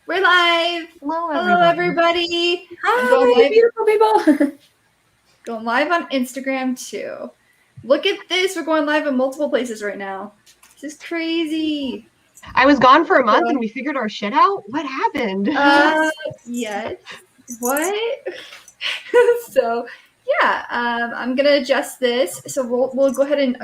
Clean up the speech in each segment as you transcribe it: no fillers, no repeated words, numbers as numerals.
We're live. Hello, everybody. Hi, beautiful people. Going live on Instagram too. Look at this. We're going live in multiple places right now. This is crazy. I was gone for a month and we figured our shit out. What happened? Yes. What? So, yeah. I'm gonna adjust this. So we'll go ahead and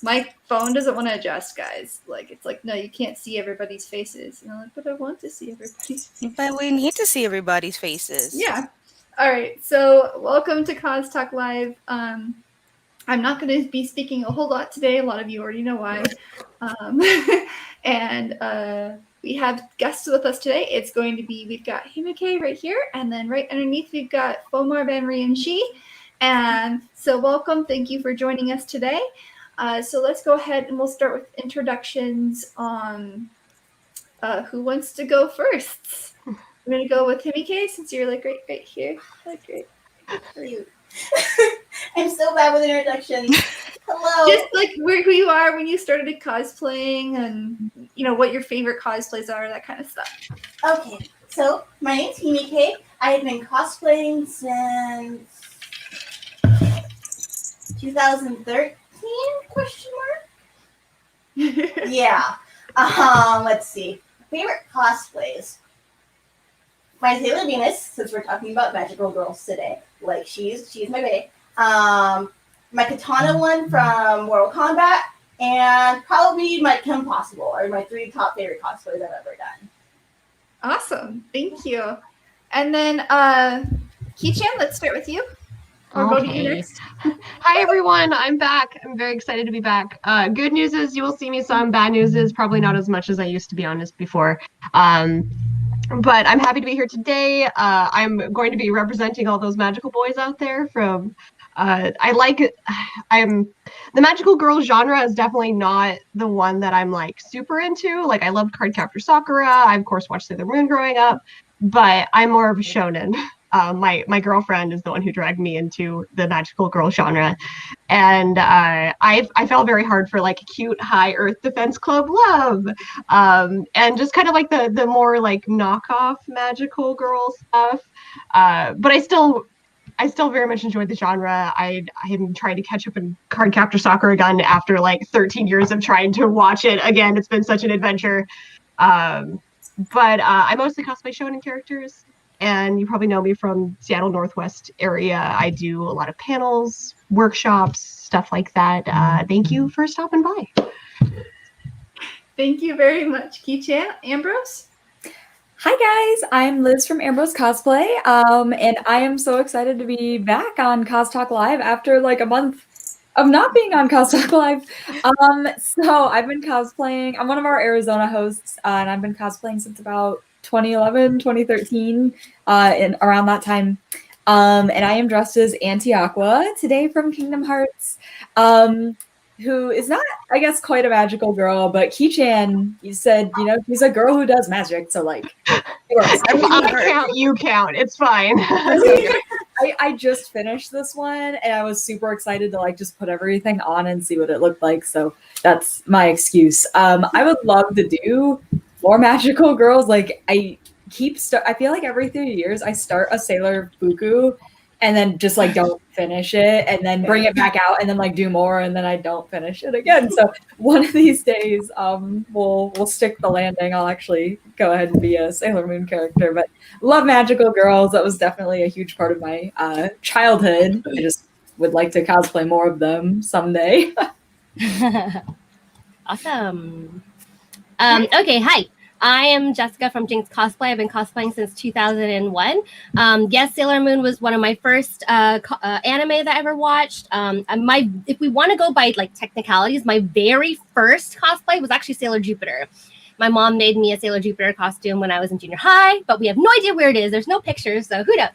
My phone doesn't want to adjust, guys. It's like, no, you can't see everybody's faces. And I'm like, but I want to see everybody's faces. But we need to see everybody's faces. Yeah. All right. So welcome to CosTalk Live. I'm not going to be speaking a whole lot today. A lot of you already know why. And we have guests with us today. We've got HimeKaye right here. And then right underneath, we've got Fomhar Banrion Shi. And so welcome. Thank you for joining us today. So let's go ahead and we'll start with introductions on who wants to go first. I'm going to go with HimeKaye since you're like right here. Great. I'm so bad with introductions. Hello. Just like who you are when you started cosplaying and, what your favorite cosplays are, that kind of stuff. Okay, so my name's HimeKaye. I have been cosplaying since 2013, question mark? Yeah. Let's see. Favorite cosplays. My Sailor Venus, since we're talking about Magical Girls today. Like, she's my bae. My Katana one from Mortal Kombat, and probably my Kim Possible are my 3 top favorite cosplays I've ever done. Awesome. Thank you. And then, Kichan, let's start with you. Or go to you next. Hi, everyone. I'm back. I'm very excited to be back. Good news is you will see me some. Bad news is probably not as much as I used to be honest before. But I'm happy to be here today. I'm going to be representing all those magical boys out there from the magical girl genre is definitely not the one that I'm like super into. Like, I loved Cardcaptor Sakura. I of course watched Sailor Moon growing up, but I'm more of a shonen. My girlfriend is the one who dragged me into the magical girl genre, and I fell very hard for like cute high Earth Defense Club love, and just kind of like the more like knockoff magical girl stuff. But I still very much enjoyed the genre. I am trying to catch up in Cardcaptor Sakura again after like 13 years of trying to watch it again. It's been such an adventure. But I mostly cosplay shonen characters. And you probably know me from Seattle Northwest area. I do a lot of panels, workshops, stuff like that. Thank you for stopping by. Thank you very much, Kichan. Ambrose? Hi guys, I'm Liz from Ambrose Cosplay, and I am so excited to be back on CosTalk Live after like a month of not being on CosTalk Live. So I've been cosplaying. I'm one of our Arizona hosts, and I've been cosplaying since about 2011, 2013, in around that time. And I am dressed as Auntie Aqua today from Kingdom Hearts, who is not, I guess, quite a magical girl, but Kichan, you said, she's a girl who does magic, so like, I count, you count. It's fine. I just finished this one, and I was super excited to like just put everything on and see what it looked like. So that's my excuse. I would love to do more magical girls. Like I feel like every 3 years I start a Sailor Fuku and then just like don't finish it and then bring it back out and then like do more and then I don't finish it again. So one of these days we'll stick the landing. I'll actually go ahead and be a Sailor Moon character, but love magical girls. That was definitely a huge part of my childhood. I just would like to cosplay more of them someday. Awesome. Okay, hi. I am Jessica from Jinx Cosplay. I've been cosplaying since 2001. Yes, Sailor Moon was one of my first anime that I ever watched. If we want to go by like technicalities, my very first cosplay was actually Sailor Jupiter. My mom made me a Sailor Jupiter costume when I was in junior high, but we have no idea where it is. There's no pictures, so who knows?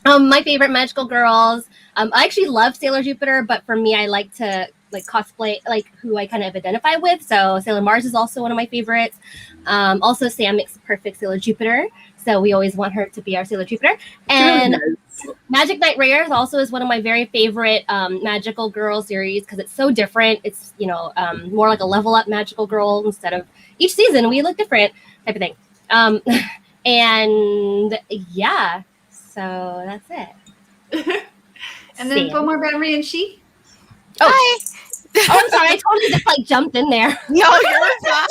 My favorite magical girls. I actually love Sailor Jupiter, but for me, I like to like cosplay like who I kind of identify with. So Sailor Mars is also one of my favorites. Also Sam makes the perfect Sailor Jupiter. So we always want her to be our Sailor Jupiter. And Magic Knight Rares also is one of my very favorite Magical Girl series because it's so different. It's, more like a level up Magical Girl instead of each season we look different type of thing. And yeah, so that's it. And then Fomhar Banrion Shi. Oh. Hi. Oh, I'm sorry. I totally just like jumped in there. No, you're fine.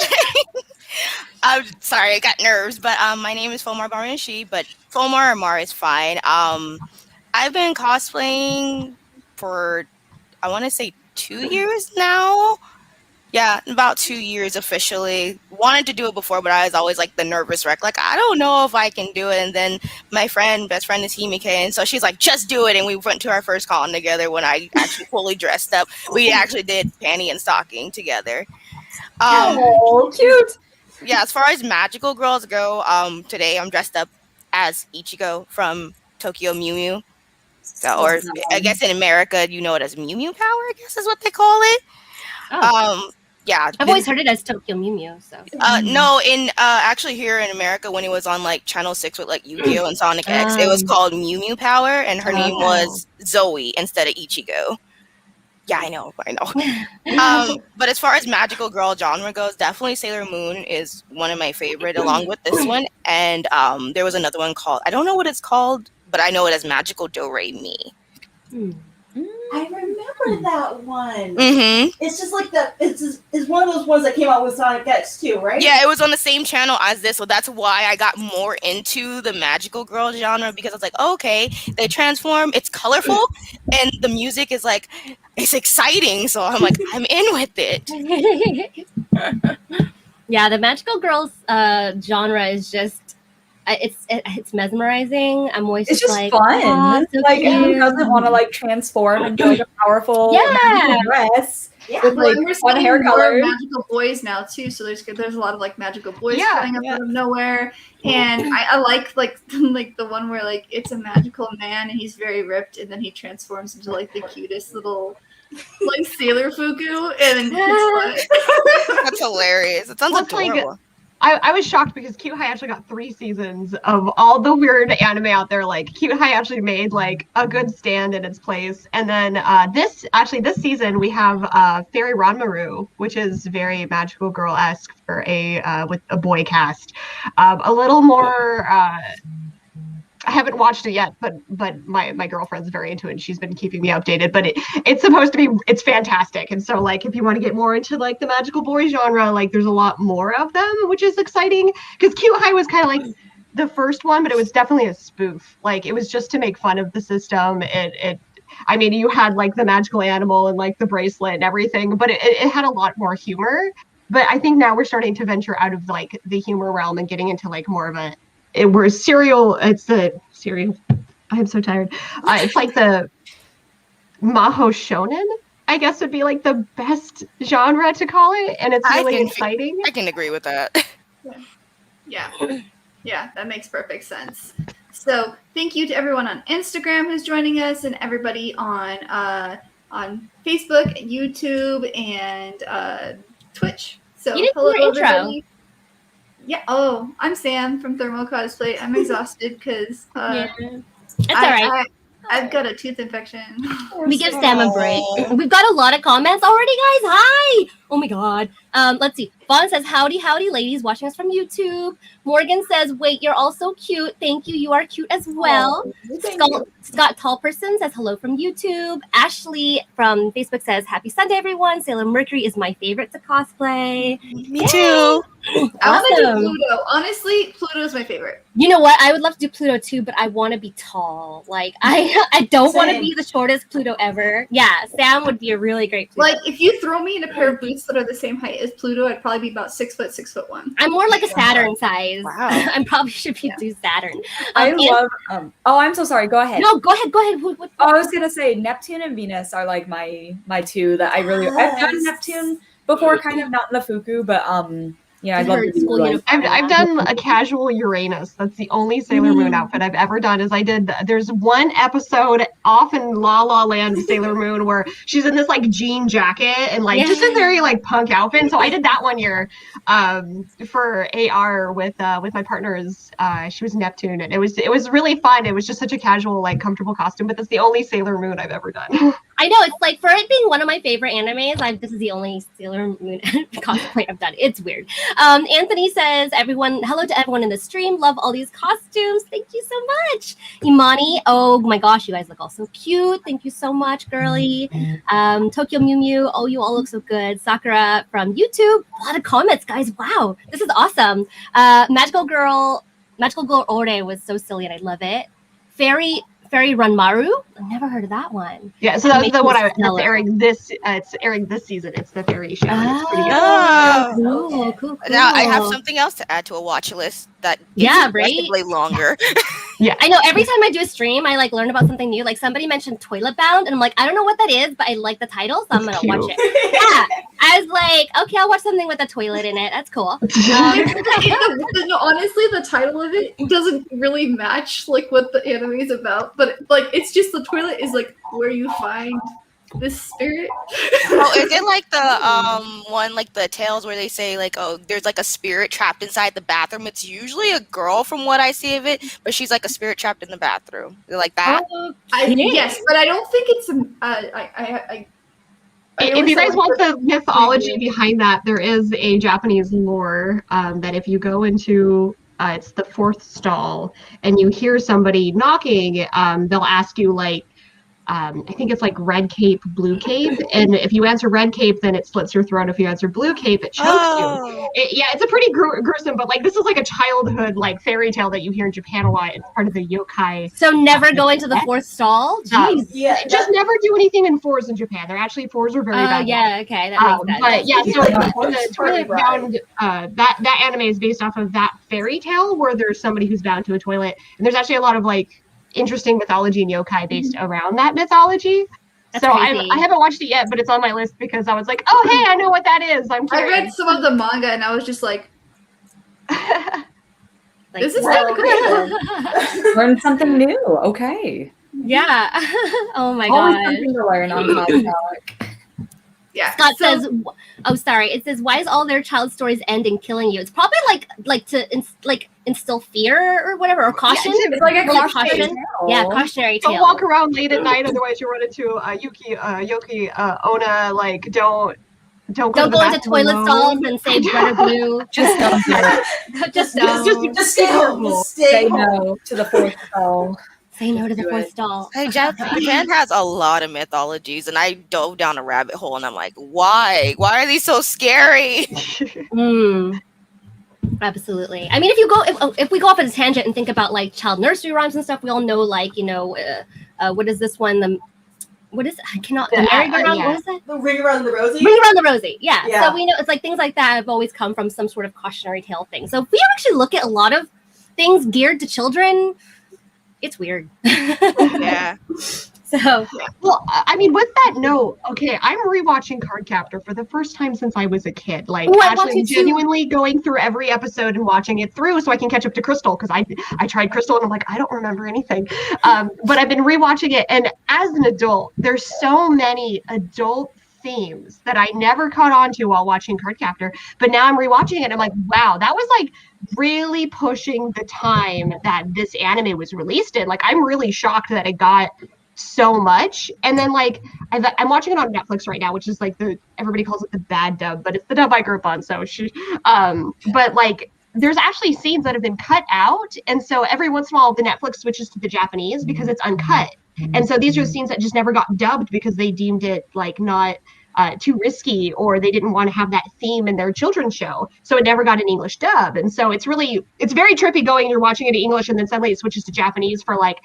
I'm sorry, I got nerves, but my name is Fomhar Banrion Shi, but Fomhar or Mar is fine. I've been cosplaying for, I want to say 2 years now. Yeah, about 2 years officially. Wanted to do it before, but I was always like the nervous wreck. Like, I don't know if I can do it. And then my best friend is HimeKaye, and so she's like, just do it. And we went to our first con together when I actually fully dressed up. We actually did panty and stocking together. Oh, cute. Yeah, as far as magical girls go, today I'm dressed up as Ichigo from Tokyo Mew Mew. So, or I guess in America, you know it as Mew Mew Power, I guess is what they call it. Oh. Yeah, I've always heard it as Tokyo Mew Mew. So no, in actually here in America, when it was on like Channel 6 with like Yu-Gi-Oh and Sonic X, it was called Mew Mew Power, and her name was Zoe instead of Ichigo. Yeah, I know. But as far as magical girl genre goes, definitely Sailor Moon is one of my favorite, along with this one. And there was another one called, I don't know what it's called, but I know it as Magical Do Re Mi. I remember that one. Mm-hmm. It's just like it's one of those ones that came out with Sonic X too, right? Yeah, it was on the same channel as this, so that's why I got more into the magical girl genre, because I was like, oh, okay, they transform, it's colorful, and the music is like, it's exciting, so I'm like, I'm in with it. Yeah, the Magical Girls genre is just it's mesmerizing. I'm always It's just like, fun. oh, so like, who cute. doesn't want to like transform into like a powerful Yeah. dress Yeah. with like We're one seeing hair more color? magical boys now too, so there's a lot of like magical boys Yeah, coming up out of nowhere, and I like like the one where like it's a magical man and he's very ripped, and then he transforms into like the cutest little like Sailor Fuku, and it's like That's hilarious. It sounds Well, it's like- adorable. I was shocked because Cute High actually got 3 seasons of all the weird anime out there. Like Cute High actually made like a good stand in its place. And then this season we have Fairy Ranmaru, which is very magical girl-esque for a with a boy cast. A little more I haven't watched it yet, but my girlfriend's very into it and she's been keeping me updated. But it's supposed to be, it's fantastic. And so like if you want to get more into like the magical boy genre, like there's a lot more of them, which is exciting. Because Cute High was kind of like the first one, but it was definitely a spoof. Like it was just to make fun of the system. I mean, you had like the magical animal and like the bracelet and everything, but it had a lot more humor. But I think now we're starting to venture out of like the humor realm and getting into like more of a, it's the serial. I'm so tired. It's like the Maho Shonen, I guess would be like the best genre to call it. And it's really exciting. I can agree with that. Yeah, that makes perfect sense. So thank you to everyone on Instagram who's joining us, and everybody on Facebook, YouTube, and Twitch. So You didn't do your intro. everybody. Yeah. Oh, I'm Sam from ThermoCosplay. I'm exhausted because It's all right. I've got a tooth infection. We give Sam a break. We've got a lot of comments already, guys. Hi. Oh my god. Let's see. Vaughn says, howdy, ladies, watching us from YouTube. Morgan says, wait, you're all so cute. Thank you. You are cute as well. Scott Tallperson says, hello from YouTube. Ashley from Facebook says, happy Sunday, everyone. Sailor Mercury is my favorite to cosplay. Me too. I want to do Awesome. Pluto. Honestly, Pluto is my favorite. You know what? I would love to do Pluto too, but I want to be tall. Like I don't want to Same. be the shortest Pluto ever. Yeah, Sam would be a really great Pluto. Like, if you throw me in a pair of boots that are the same height as Pluto, I'd probably be about 6 foot, 6'1". I'm more like a Saturn size. Wow. I probably should do Saturn. I And- love. Oh, I'm so sorry. Go ahead. No, go ahead. What? Oh, I was gonna say Neptune and Venus are like my two that I really. I've done Yes. Neptune before, kind of not in the Fuku, but Yeah, I'd her love to do school like uniform. I've done a casual Uranus. That's the only Sailor Moon outfit I've ever done. There's one episode off in La La Land of Sailor Moon where she's in this like jean jacket and like just a very like punk outfit. And so I did that one year for AR with my partners. She was Neptune, and it was really fun. It was just such a casual, like comfortable costume, but that's the only Sailor Moon I've ever done. I know, it's like, for it being one of my favorite animes, this is the only Sailor Moon cosplay I've done. It's weird. Anthony says, hello to everyone in the stream. Love all these costumes. Thank you so much. Imani, oh my gosh, you guys look all so cute. Thank you so much, girly. Tokyo Mew Mew, oh, you all look so good. Sakura from YouTube. A lot of comments, guys. Wow, this is awesome. Magical Girl Ore was so silly, and I love it. Fairy Ranmaru? I've never heard of that one. Yeah, so that's the one that's airing this. It's airing this season. It's the fairy show. It's pretty good. Oh, cool. Now I have something else to add to a watch list that is progressively longer. Yeah, I know. Every time I do a stream, I like learn about something new. Like somebody mentioned Toilet Bound, and I'm like, I don't know what that is, but I like the title, so I'm gonna watch it. Yeah, I was like, okay, I'll watch something with a toilet in it. That's cool. Honestly, the title of it doesn't really match like what the anime is about, but like it's just the toilet is like where you find this spirit. Oh, is it like the one like the tales where they say like, oh, there's like a spirit trapped inside the bathroom? It's usually a girl from what I see of it, but she's like a spirit trapped in the bathroom. Is it like that? Yes, but I don't think it's if you guys want the mythology behind that, there is a Japanese lore that if you go into it's the fourth stall and you hear somebody knocking, they'll ask you like, I think it's like red cape, blue cape, and if you answer red cape, then it slits your throat. If you answer blue cape, it chokes you. It's a pretty gruesome, but like this is like a childhood like fairy tale that you hear in Japan a lot. It's part of the yokai. So never go into the fourth stall. Jeez. Just never do anything in fours in Japan. Fours are very bad. Yeah, okay, that makes sense. But yeah, so the Toilet Bound, that anime is based off of that fairy tale where there's somebody who's bound to a toilet, and there's actually a lot of like interesting mythology and yokai based around that mythology. That's so I haven't watched it yet, but it's on my list because I was like, oh hey, I know what that is. I read some of the manga and I was just like this is kind of cool. Learn something new. Okay. Yeah. Oh my Always god. something to learn on CosTalk. Yeah. Scott says, "Oh, sorry." It says, "Why is all their child stories end in killing you?" It's probably like to instill fear or whatever, or caution. Yeah, it's like a cautionary tale. Yeah, cautionary tale. Don't walk around late at night, otherwise you run into Yoki Ona. Like, don't go into toilet stalls and say red or blue. Just don't do it. Just stay home. Say no to the fourth stall. Say no to the fourth stall. Hey, Japan has a lot of mythologies, and I dove down a rabbit hole, and I'm like, why? Why are these so scary? Absolutely. I mean, if we go off on a tangent and think about like child nursery rhymes and stuff, we all know like what is this one? What is I cannot the merry-go-round? Yeah. What is that? The Ring Around the Rosie. Ring Around the Rosie. Yeah. So we know it's like things like that have always come from some sort of cautionary tale thing. So if we actually look at a lot of things geared to children, it's weird. Yeah. So, well, I mean, with that note, okay, I'm rewatching Cardcaptor for the first time since I was a kid. Like, actually genuinely going through every episode and watching it through so I can catch up to Crystal, because I tried Crystal and I'm like, I don't remember anything. But I've been rewatching it, and as an adult, there's so many adult themes that I never caught on to while watching Cardcaptor. But now I'm rewatching it, and I'm like, wow, that was like really pushing the time that this anime was released in. Like, I'm really shocked that it got so much. And then like I'm watching it on Netflix right now, which is like everybody calls it the bad dub, but it's the dub I grew up on. So but like there's actually scenes that have been cut out, and so every once in a while the Netflix switches to the Japanese because it's uncut. And so these are scenes that just never got dubbed because they deemed it like not too risky, or they didn't want to have that theme in their children's show, so it never got an English dub. And so it's very trippy going, you're watching it in English and then suddenly it switches to Japanese for like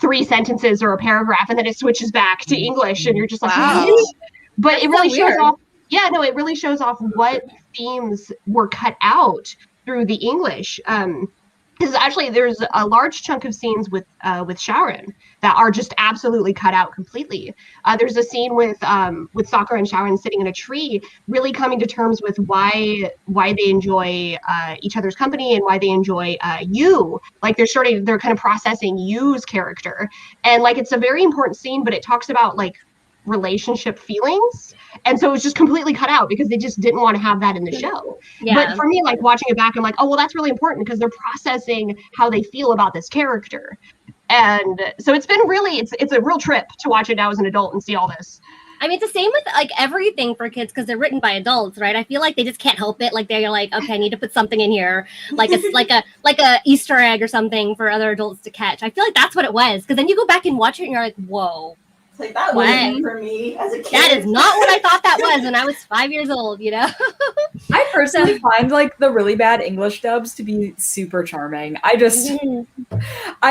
3 sentences or a paragraph, and then it switches back to English, and you're just like, wow. But that's it really shows off. Yeah, no, it really shows off what themes were cut out through the English. because actually there's a large chunk of scenes with Sharon that are just absolutely cut out completely. There's a scene with Sakura and Sharon sitting in a tree, really coming to terms with why they enjoy each other's company and why they enjoy Yu. Like they're kind of processing Yu's character, and like it's a very important scene, but it talks about like relationship feelings, and so it was just completely cut out because they just didn't want to have that in the show. But for me, like watching it back, I'm like, oh well, that's really important because they're processing how they feel about this character. And so it's been really it's a real trip to watch it now as an adult and see all this. I mean, it's the same with like everything for kids because they're written by adults, right? I feel like they just can't help it. Like they're like, okay, I need to put something in here, like it's like a Easter egg or something for other adults to catch. I feel like that's what it was, because then you go back and watch it and you're like, whoa. Like that wasn't for me as a kid. That is not what I thought that was when I was 5 years old, you know? I personally find like the really bad English dubs to be super charming. I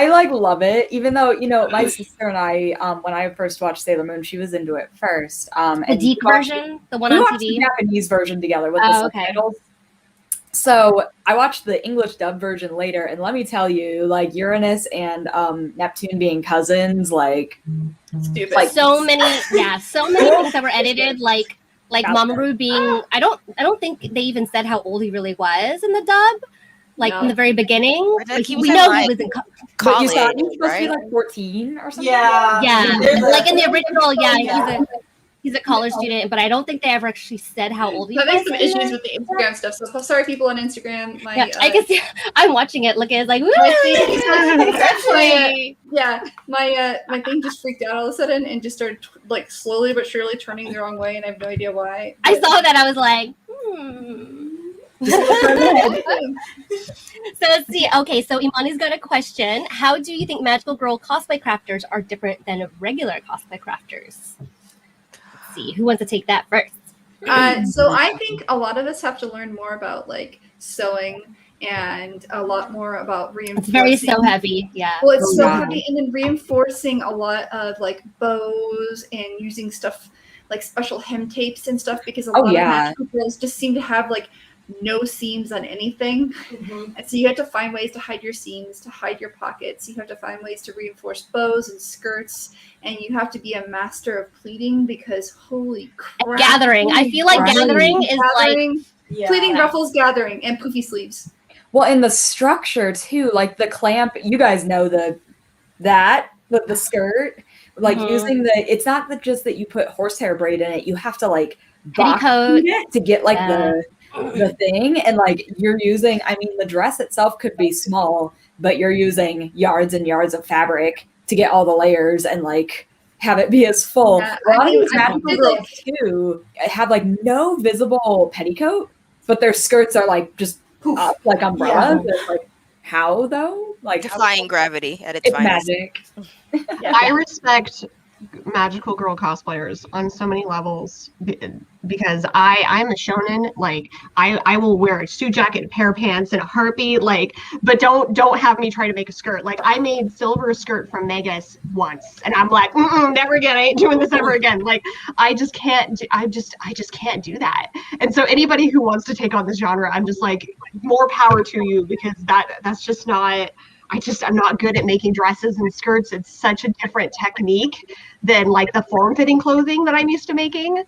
like love it, even though, you know, my sister and I, when I first watched Sailor Moon, she was into it first. The Deke version? The one on TV? The Japanese version together with the subtitles. So I watched the English dub version later, and let me tell you, like Uranus and Neptune being cousins, like stupid. Like so many things that were edited, like Mamoru being, I don't think they even said how old he really was in the dub, like in the very beginning. Like, we know he was in college, but you saw he was supposed to be like 14 or something. Yeah. Like in the original, he's a college student, but I don't think they ever actually said how old he was. I think some issues with the Instagram stuff. So sorry, people on Instagram. I guess I'm watching it. Looking, it's like, my thing just freaked out all of a sudden and just started like slowly but surely turning the wrong way, and I have no idea why. I saw that. I was like, So let's see. Okay, so Imani's got a question. How do you think Magical Girl Cosplay crafters are different than regular cosplay crafters? See who wants to take that first. So I think a lot of us have to learn more about like sewing and a lot more about reinforcing. It's very sew heavy, yeah. Well, it's so heavy, and then reinforcing a lot of like bows and using stuff like special hem tapes and stuff, because a lot of magical girls just seem to have like no seams on anything. And so you have to find ways to hide your seams, to hide your pockets. You have to find ways to reinforce bows and skirts, and you have to be a master of pleating, because holy crap. Gathering. I feel like gathering is like pleating, ruffles, gathering, and poofy sleeves. Well, and the structure too, like the clamp, you guys know the skirt, like using it's not just that you put horsehair braid in it, you have to like box it to get like the thing, and like you're using, I mean, the dress itself could be small, but you're using yards and yards of fabric to get all the layers and like have it be as full. A lot of these magical girls too have like no visible petticoat, but their skirts are like just up like umbrellas. It's like, how though? Like defying gravity at its finest. Magic. I respect magical girl cosplayers on so many levels, because I'm a shonen. Like I will wear a suit jacket, a pair of pants in a heartbeat, like, but don't have me try to make a skirt. Like I made silver skirt from Megas once, and I'm like, never again. I ain't doing this ever again. Like I just can't can't do that. And so anybody who wants to take on this genre, I'm just like, more power to you, because that's just not, I'm not good at making dresses and skirts. It's such a different technique than like the form-fitting clothing that I'm used to making.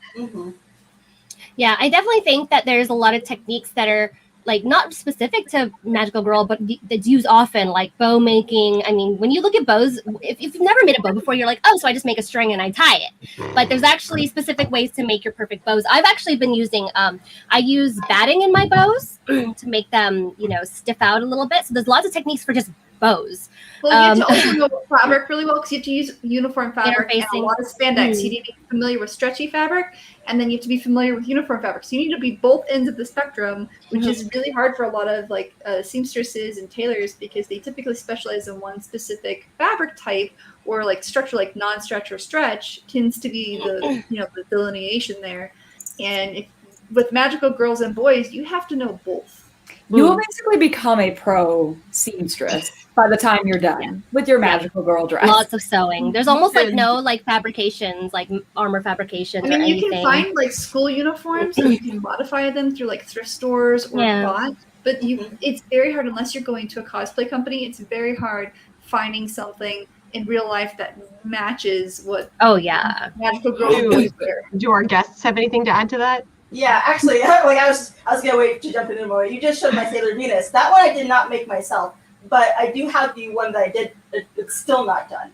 Yeah, I definitely think that there's a lot of techniques that are like not specific to Magical Girl, but that's used often, like bow making. I mean, when you look at bows, if you've never made a bow before, you're like, oh, so I just make a string and I tie it. But there's actually specific ways to make your perfect bows. I've actually been using, I use batting in my bows to make them, stiff out a little bit. So there's lots of techniques for just bows. Well, you have to also know fabric really well, because you have to use uniform fabric and a lot of spandex. You need to be familiar with stretchy fabric, and then you have to be familiar with uniform fabric. So you need to be both ends of the spectrum, which is really hard for a lot of like seamstresses and tailors, because they typically specialize in one specific fabric type, or like structure, like non-stretch or stretch tends to be the the delineation there. And with magical girls and boys, you have to know both. You will basically become a pro seamstress by the time you're done with your magical girl dress. Lots of sewing. There's almost like no like fabrications, like armor fabrications. I mean, or you anything. can find like school uniforms and you can modify them through like thrift stores or bot, but it's very hard unless you're going to a cosplay company. It's very hard finding something in real life that matches what magical girl would wear. Do our guests have anything to add to that? Yeah, actually, like I was gonna wait to jump in a moment. You just showed my Sailor Venus. That one I did not make myself, but I do have the one that I did. It's still not done,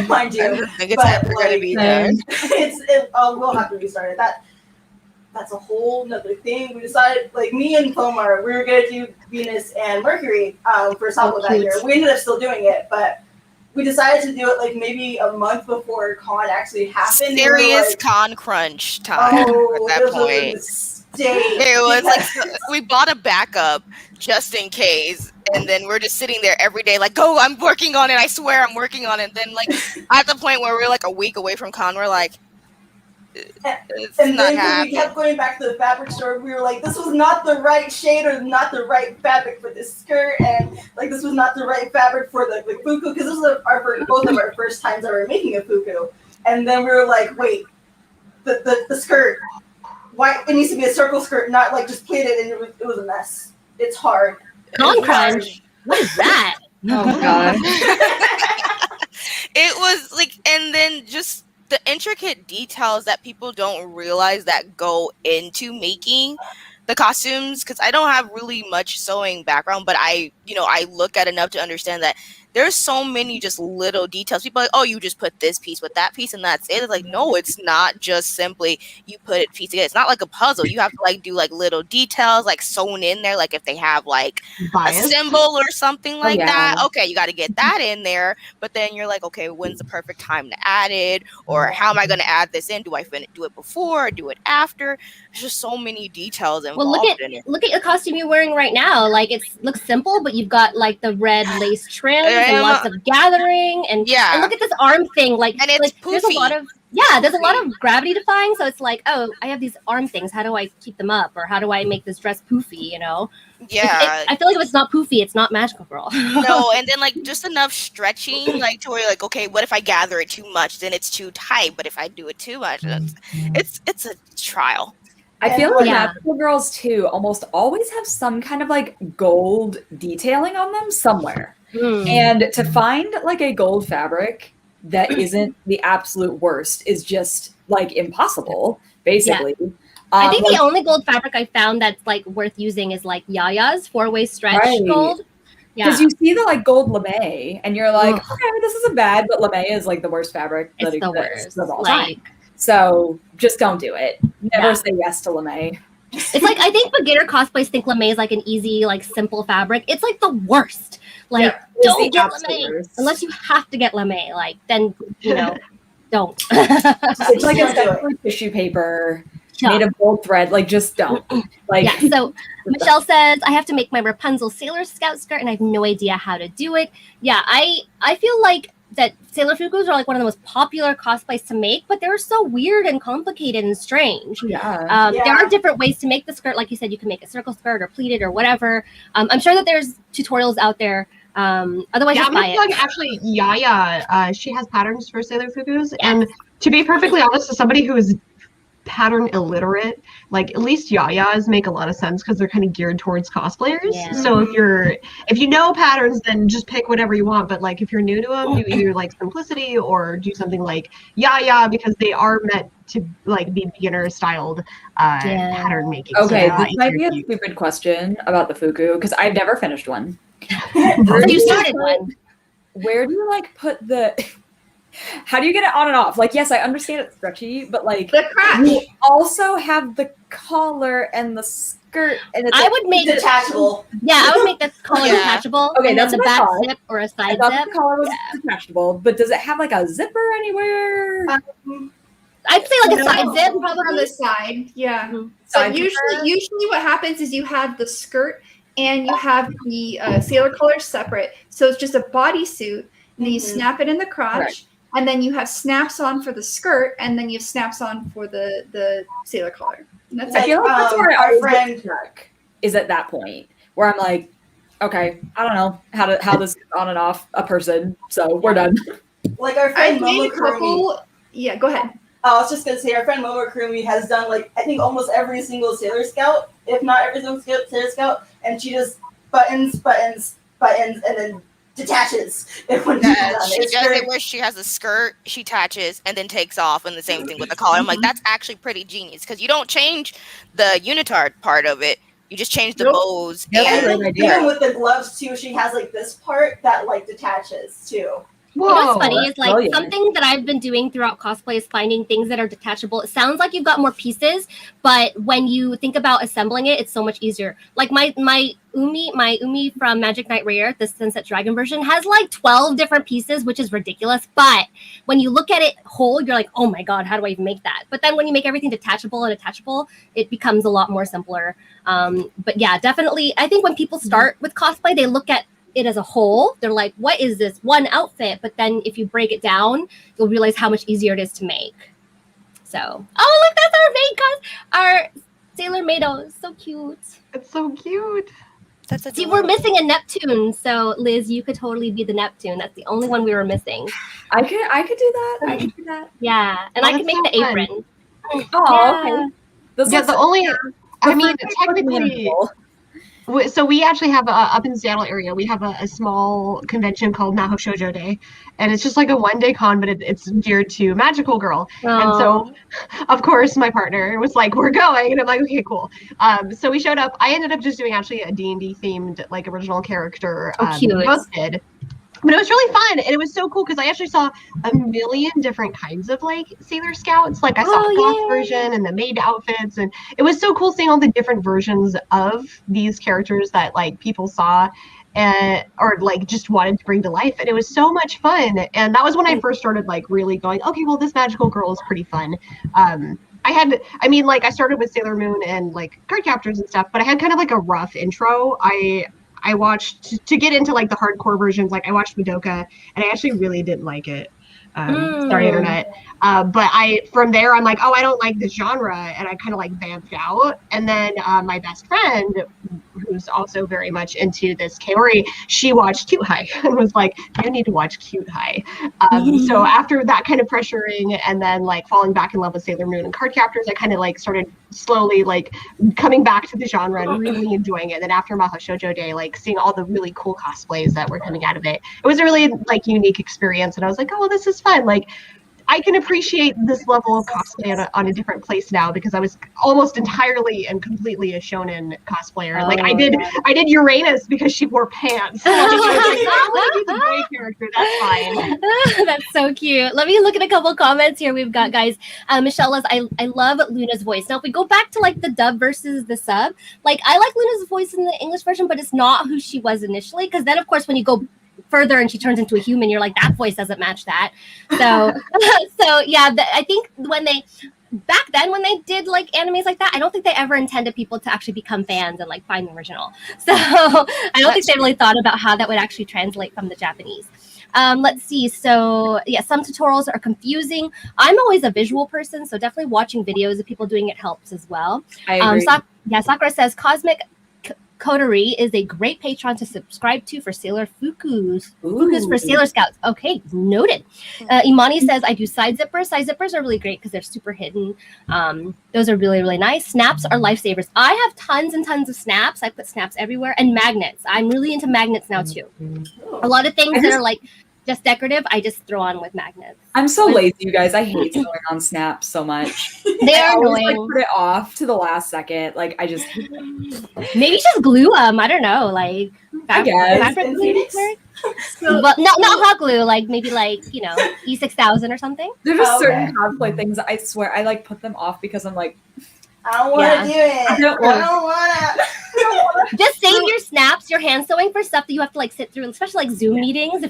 mind you. I think it's never gonna be done. We'll have to restart it. That's a whole nother thing. We decided, like me and Fomhar, we were gonna do Venus and Mercury for Salvo that year. We ended up still doing it, but we decided to do it like maybe a month before con actually happened. Serious con crunch time at that point. It was like we bought a backup just in case, and then we're just sitting there every day like, "Oh, I'm working on it. I swear I'm working on it." And then like at the point where we're like a week away from con, we're like, and then we kept going back to the fabric store. We were like, this was not the right shade or not the right fabric for this skirt, and like this was not the right fabric for the fuku, because this was both of our first times ever making a fuku. And then we were like, wait, the skirt, why it needs to be a circle skirt, not like just pleated, and it was a mess. It's hard. Con crunch. What is that? Oh my god. It was like, and then just the intricate details that people don't realize that go into making the costumes, because I don't have really much sewing background, but I look at enough to understand that there's so many just little details. People are like, oh, you just put this piece with that piece and that's it. It's like, no, it's not just simply you put it piece together. It's not like a puzzle. You have to like do like little details like sewn in there. Like if they have like a symbol or something like that, okay, you got to get that in there. But then you're like, okay, when's the perfect time to add it? Or how am I going to add this in? Do I do it before or do it after? There's just so many details involved in it. Look at the costume you're wearing right now. Like it looks simple, but you've got like the red lace trim. And lots of gathering and look at this arm thing, like, and it's like there's a lot of gravity defying, so it's like, oh, I have these arm things, how do I keep them up, or how do I make this dress poofy, you know? I feel like if it's not poofy, it's not Magical Girl. No, and then like just enough stretching, like to where you're like, okay, what if I gather it too much, then it's too tight, but if I do it too much, it's a trial. I feel like Magical Girls too almost always have some kind of like gold detailing on them somewhere. And to find like a gold fabric that isn't the absolute worst is just like impossible, basically. Yeah. I think the only gold fabric I found that's like worth using is like Yaya's 4-way stretch gold. Yeah, because you see the like gold lame, and you're like, okay, this isn't bad, but lame is like the worst fabric that exists of all time. So just don't do it. Never say yes to lame. It's like, I think beginner cosplays think lame is like an easy, like simple fabric. It's like the worst. Like, don't get lame unless you have to get lame. Like, then, you know, don't. It's like a tissue paper made of gold thread. Like, just don't. Like, so Michelle says, I have to make my Rapunzel Sailor Scout skirt, and I have no idea how to do it. Yeah, I feel like that Sailor Fukus are like one of the most popular cosplays to make, but they're so weird and complicated and strange. There are different ways to make the skirt. Like you said, you can make a circle skirt or pleated or whatever. I'm sure that there's tutorials out there. Otherwise, just buy it. Like actually, Yaya, she has patterns for Sailor Fukus, and to be perfectly honest, as somebody who is pattern illiterate, like at least Yaya's make a lot of sense because they're kind of geared towards cosplayers. So if you know patterns, then just pick whatever you want. But like if you're new to them, do either like simplicity or do something like Yaya, because they are meant to like be beginner styled pattern making. Okay, this might be a stupid question about the Fuku because I've never finished one. You started one. Where do you like put the? How do you get it on and off? Like, yes, I understand it's stretchy, but like the crotch. You also have the collar and the skirt, and it's would make detachable. I would make the collar detachable. Okay, and that's then the back zip or a side zip. The collar was detachable, but does it have like a zipper anywhere? I'd say like a side zip, probably on the side. Yeah. So usually what happens is you have the skirt and you have the sailor collar separate. So it's just a bodysuit, and then you snap it in the crotch. And then you have snaps on for the skirt, and then you have snaps on for the sailor collar. And that's I feel like that's where our friend is at that point where I'm like, okay, I don't know how this is on and off a person, so we're done. Like our I've friend made Momo a couple. Yeah, go ahead. I was just gonna say our friend Momo Kurumi has done like I think almost every single Sailor Scout, if not every single Sailor Scout, and she just buttons, and then detaches it when she's Yeah, done. she It's does very- it where she has a skirt, she attaches, and then takes off, and the same thing with the collar. I'm like, that's actually pretty genius because you don't change the unitard part of it. You just change the Nope. bows. Yep. And And Great then idea. even with the gloves too, she has like this part that like detaches too. You know what's Whoa. funny is like brilliant. something that I've been doing throughout cosplay is finding things that are detachable. It sounds like you've got more pieces, but when you think about assembling it, it's so much easier. Like my Umi from Magic Knight Rare, the Sunset Dragon version, has like 12 different pieces, which is ridiculous. But when you look at it whole, you're like, oh my god, how do I even make that? But then when you make everything detachable and attachable, it becomes a lot more simpler. But yeah, definitely, I think when people start with cosplay, they look at it as a whole. They're like, what is this one outfit? But then if you break it down, you'll realize how much easier it is to make. So, oh look, that's our maid our Sailor Maido. So cute. It's so cute. that's See, we're adorable. missing a Neptune. So Liz, you could totally be the Neptune. That's the only one we were missing. I could do that. I could do that. Yeah, and Oh, I could that's make so the fun. apron. Oh, Yeah. okay. This Yeah, looks the like only, I mean, perfect technically, animal. so we actually have up in the Seattle area, we have a small convention called Maho Shoujo Day, and it's just like a one-day con, but it's geared to Magical Girl. And so, of course, my partner was like, "We're going," and I'm like, "Okay, cool." So we showed up. I ended up just doing actually a D&D themed like original character. Oh, cute. We both did. But it was really fun, and it was so cool because I actually saw a million different kinds of like Sailor Scouts. Like I saw the goth version and the maid outfits, and it was so cool seeing all the different versions of these characters that like people saw, and or like just wanted to bring to life. And it was so much fun. And that was when I first started like really going, okay, well, this magical girl is pretty fun. I started with Sailor Moon and like card captors and stuff, but I had kind of like a rough intro. I watched to get into like the hardcore versions. Like I watched Madoka, and I actually really didn't like it. Sorry, internet. But from there, I'm like, oh, I don't like this genre, and I kind of like vamped out. And then my best friend, who's also very much into this Kaori, she watched Cute High and was like, you need to watch Cute High. So after that kind of pressuring, and then like falling back in love with Sailor Moon and card captors, I kind of like started slowly like coming back to the genre and really enjoying it. And then after Maho Shoujo Day, like seeing all the really cool cosplays that were coming out of it, it was a really like unique experience. And I was like, oh, this is fun. Like I can appreciate this level of cosplay on a different place now, because I was almost entirely and completely a shonen cosplayer. And like I did Uranus because she wore pants. So I was like, I want to be the boy character. That's fine. That's so cute. Let me look at a couple comments here. We've got guys. Michelle says, I love Luna's voice. Now, if we go back to like the dub versus the sub, like I like Luna's voice in the English version, but it's not who she was initially. Because then, of course, when you go further and she turns into a human, you're like, that voice doesn't match that. So yeah, I think back then when they did like animes like that, I don't think they ever intended people to actually become fans and like find the original. So I don't think they really thought about how that would actually translate from the Japanese. Let's see. So yeah, some tutorials are confusing. I'm always a visual person, so definitely watching videos of people doing it helps as well. I agree. Sakura says Cosmic Coterie is a great Patreon to subscribe to for Sailor Fukus. Fukus for Sailor Scouts. Okay, noted. Imani says, I do side zippers. Side zippers are really great because they're super hidden. Those are really, really nice. Snaps are lifesavers. I have tons and tons of snaps. I put snaps everywhere. And magnets. I'm really into magnets now too. A lot of things that are like just decorative, I just throw on with magnets. I'm so lazy, you guys. I hate sewing on snaps so much. They I are always, annoying. like, put it off to the last second. Like I just Maybe just glue them. I don't know. Like I guess. fabric glue. Well, not hot glue. Like maybe like E6000 or something. There's just Okay. certain cosplay things. I swear I like put them off because I'm like, I don't want to do it. I don't want to. Just save your snaps, your hand sewing for stuff that you have to like sit through, especially like Zoom meetings.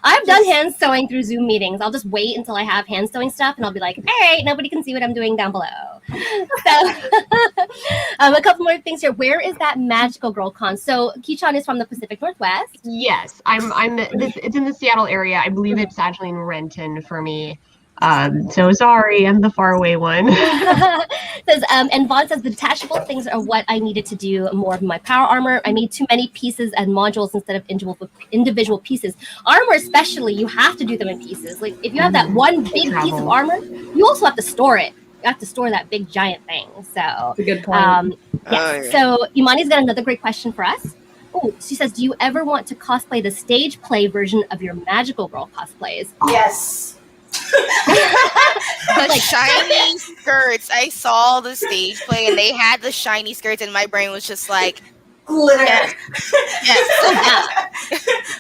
I've done hand sewing through Zoom meetings. I'll just wait until I have hand sewing stuff, and I'll be like, all right, nobody can see what I'm doing down below. So, a couple more things here. Where is that Magical Girl Con? So, Kichan is from the Pacific Northwest. Yes, it's in the Seattle area. I believe it's actually in Renton for me. So sorry, I'm the faraway one. Says, and Vaughn says the detachable things are what I needed to do more of my power armor. I made too many pieces and modules instead of individual pieces. Armor, especially, you have to do them in pieces. Like if you have that one big piece of armor, you also have to store it. You have to store that big giant thing. So That's a good point. yes. So Imani's got another great question for us. Oh, she says, do you ever want to cosplay the stage play version of your Magical Girl cosplays? Yes. The shiny skirts. I saw the stage play and they had the shiny skirts, and my brain was just like, Glitter. yes.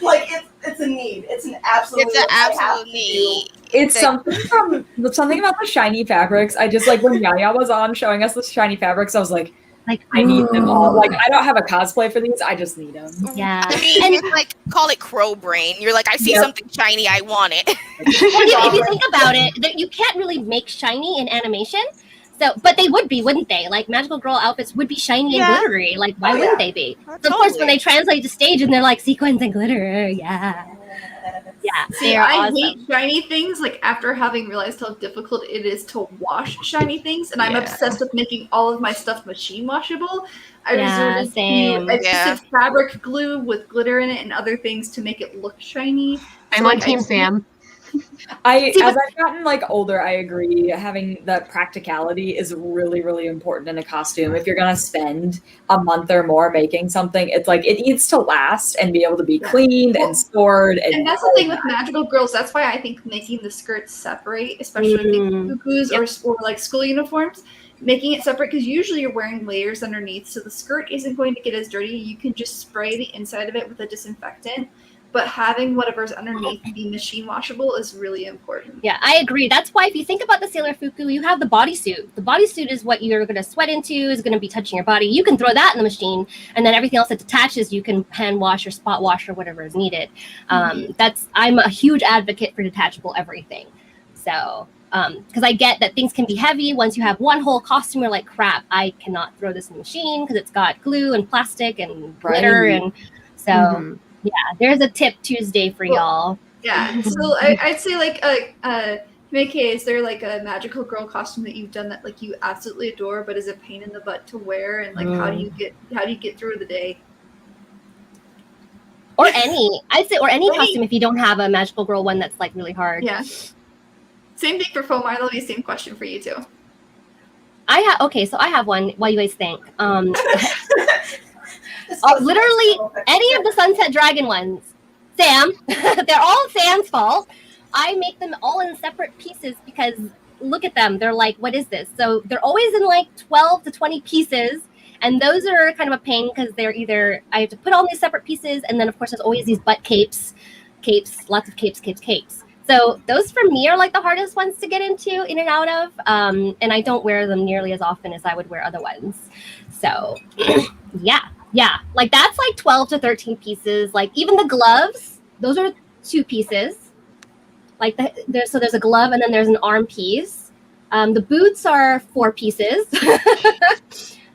Like it's a need. It's an absolute. It's an absolute need. It's something about the shiny fabrics. I just like when Yaya was on showing us the shiny fabrics, I was like I need them all. Like I don't have a cosplay for these. I just need them. Yeah. I mean, it's like, call it crow brain. You're like, I see something shiny, I want it. Well, if you think about it, you can't really make shiny in animation. So, but they would be, wouldn't they? Like Magical Girl outfits would be shiny and glittery. Like, why wouldn't they be? So of course, when they translate to stage and they're like sequins and glitter, yeah. See, I hate shiny things. Like after having realized how difficult it is to wash shiny things, and I'm obsessed with making all of my stuff machine washable. I resorted to adhesive fabric glue with glitter in it and other things to make it look shiny. I'm on Team Sam. As I've gotten like older, I agree. Having that practicality is really, really important in a costume. If you're gonna spend a month or more making something, it's like it needs to last and be able to be cleaned and stored. And that's the thing with Magical Girls. That's why I think making the skirts separate, especially with cuckoos or like school uniforms, making it separate, because usually you're wearing layers underneath, so the skirt isn't going to get as dirty. You can just spray the inside of it with a disinfectant. But having whatever's underneath be machine washable is really important. Yeah, I agree. That's why if you think about the Sailor Fuku, you have the bodysuit. The bodysuit is what you're going to sweat into, is going to be touching your body. You can throw that in the machine, and then everything else that detaches, you can hand wash or spot wash or whatever is needed. I'm a huge advocate for detachable everything. So, because I get that things can be heavy. Once you have one whole costume, you're like, crap, I cannot throw this in the machine because it's got glue and plastic and glitter. And so... Yeah, there's a tip Tuesday for y'all. Yeah, so I'd say like HimeKaye, is there like a Magical Girl costume that you've done that like you absolutely adore, but is a pain in the butt to wear, and like how do you get through the day? Or any costume if you don't have a Magical Girl one that's like really hard. Yeah. Same thing for Fomhar. That'll be the same question for you too. So I have one. What do you guys think? Literally any of the Sunset Dragon ones. Sam, they're all Sam's fault. I make them all in separate pieces because look at them. They're like, what is this? So they're always in like 12 to 20 pieces. And those are kind of a pain because they're either, I have to put all these separate pieces. And then of course there's always these butt capes, lots of capes. So those for me are like the hardest ones to get into, in and out of. And I don't wear them nearly as often as I would wear other ones. So yeah, like that's like 12 to 13 pieces. Like even the gloves, those are 2 pieces. Like there's a glove and then there's an arm piece. The boots are 4 pieces.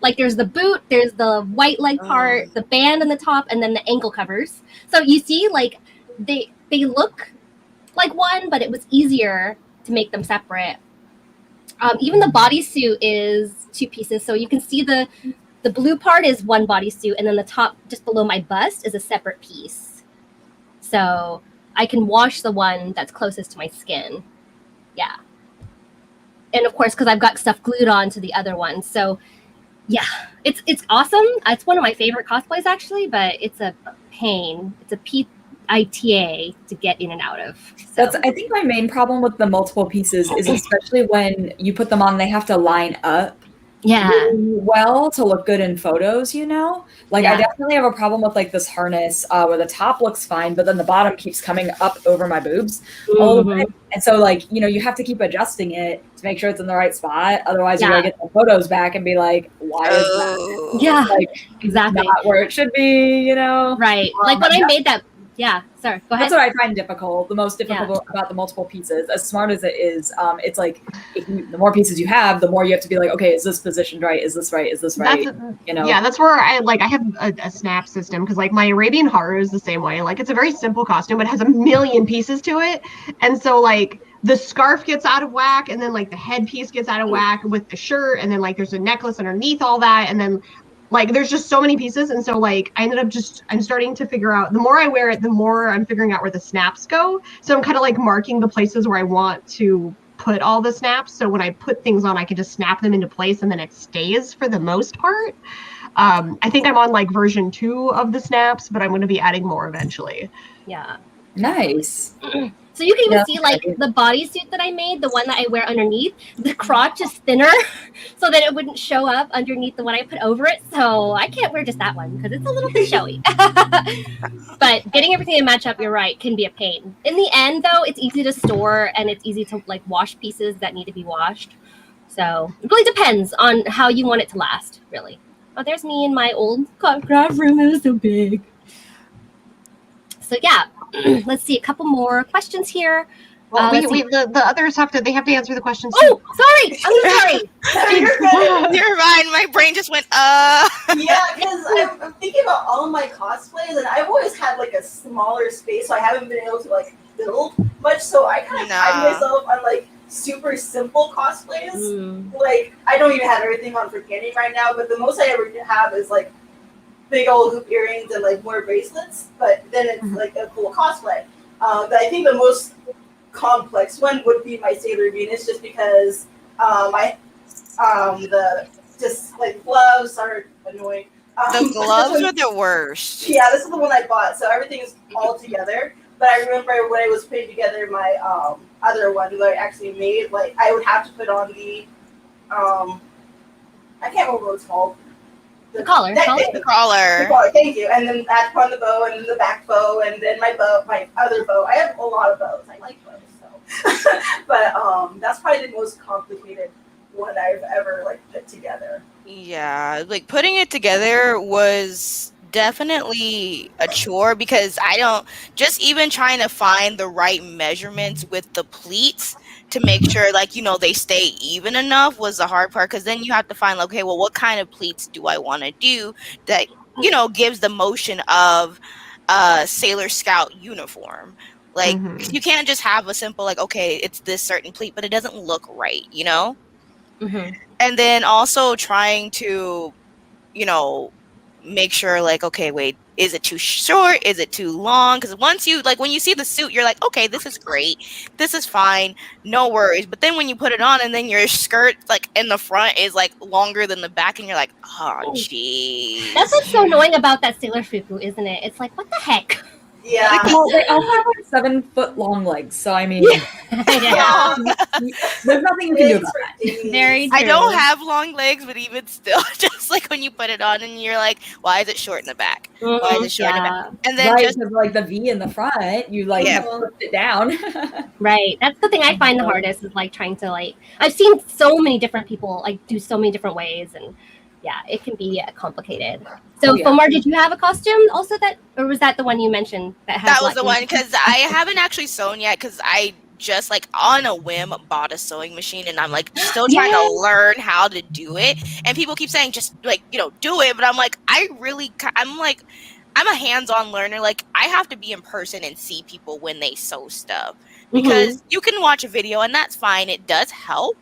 Like there's the boot, there's the white leg part, the band on the top, and then the ankle covers. So you see, like they look like one, but it was easier to make them separate. Even the bodysuit is 2 pieces, so you can see the blue part is one bodysuit, and then the top just below my bust is a separate piece. So I can wash the one that's closest to my skin. Yeah. And of course, because I've got stuff glued on to the other one. So yeah, it's awesome. It's one of my favorite cosplays actually, but it's a pain. It's a PITA to get in and out of. So. I think my main problem with the multiple pieces is especially when you put them on, they have to line up. Yeah. Well, to look good in photos, like I definitely have a problem with like this harness where the top looks fine, but then the bottom keeps coming up over my boobs a little bit. And so like, you have to keep adjusting it to make sure it's in the right spot. Otherwise you're gonna get the photos back and be like, why is that? Yeah, like exactly not where it should be, Right. Like when I made that. Yeah, sorry, go ahead. That's what I find difficult. The most difficult about the multiple pieces, as smart as it is, it's like the more pieces you have, the more you have to be like, okay, is this positioned right? Is this right? Is this right? Yeah, that's where I have a snap system because like my Arabian Horror is the same way. Like it's a very simple costume, but it has a million pieces to it, and so like the scarf gets out of whack, and then like the headpiece gets out of whack with the shirt, and then like there's a necklace underneath all that, and then like there's just so many pieces. And so like I ended up I'm starting to figure out, the more I wear it, the more I'm figuring out where the snaps go. So I'm kind of like marking the places where I want to put all the snaps, so when I put things on, I can just snap them into place and then it stays for the most part. I think I'm on like version 2 of the snaps, but I'm going to be adding more eventually. Yeah. Nice. So you can even see like the bodysuit that I made, the one that I wear underneath, the crotch is thinner so that it wouldn't show up underneath the one I put over it. So I can't wear just that one because it's a little bit showy. But getting everything to match up, you're right, can be a pain. In the end, though, it's easy to store and it's easy to like wash pieces that need to be washed. So it really depends on how you want it to last, really. Oh, there's me in my old craft room. It was so big. So yeah, let's see a couple more questions here. Well, the others have to answer the questions. Oh, sorry. I'm sorry. You're fine. My brain just went, Yeah, because I'm thinking about all of my cosplays, and I've always had like a smaller space, so I haven't been able to like build much. So I kind of pride myself on like super simple cosplays. Like I don't even have everything on for candy right now, but the most I ever have is like big old hoop earrings and like more bracelets. But then it's like a cool cosplay. But I think the most complex one would be my Sailor Venus, just because the just like gloves are annoying. the gloves are the worst. Yeah, this is the one I bought, so everything is all together. But I remember when I was putting together my other one that I actually made, like I would have to put on the I can't remember what it's called. The collar. The collar. Thank you. And then I put on the bow, and then the back bow, and then my other bow. I have a lot of bows. I like bows, so. But that's probably the most complicated one I've ever like put together. Yeah, like putting it together was definitely a chore because just even trying to find the right measurements with the pleats to make sure like they stay even enough was the hard part, because then you have to find okay, well, what kind of pleats do I want to do that gives the motion of Sailor Scout uniform. Like you can't just have a simple like okay, it's this certain pleat, but it doesn't look right, and then also trying to make sure like okay, wait, is it too short, is it too long? Because once you like when you see the suit, you're like okay, this is great, this is fine, no worries. But then when you put it on and then your skirt like in the front is like longer than the back, and you're like oh geez. That's what's so annoying about that Sailor Fuku, isn't it? It's like what the heck. Yeah. Well, they all have like 7 foot long legs, so I mean, Yeah. there's nothing you can do about that. Very true. I don't have long legs, but even still, just like when you put it on and you're like, why is it short in the back? Why is it short in the back? And then Right, just because like the V in the front, you like have to lift it down. Right. That's the thing I find the hardest is like trying to like I've seen so many different people like do so many different ways, and yeah, it can be complicated. So, Fomhar, did you have a costume also or was that the one you mentioned that was the one, because I haven't actually sewn yet, because I just like on a whim bought a sewing machine, and I'm like still trying to learn how to do it. And people keep saying just like do it, but I'm like I'm a hands-on learner. Like I have to be in person and see people when they sew stuff, because you can watch a video and that's fine, it does help.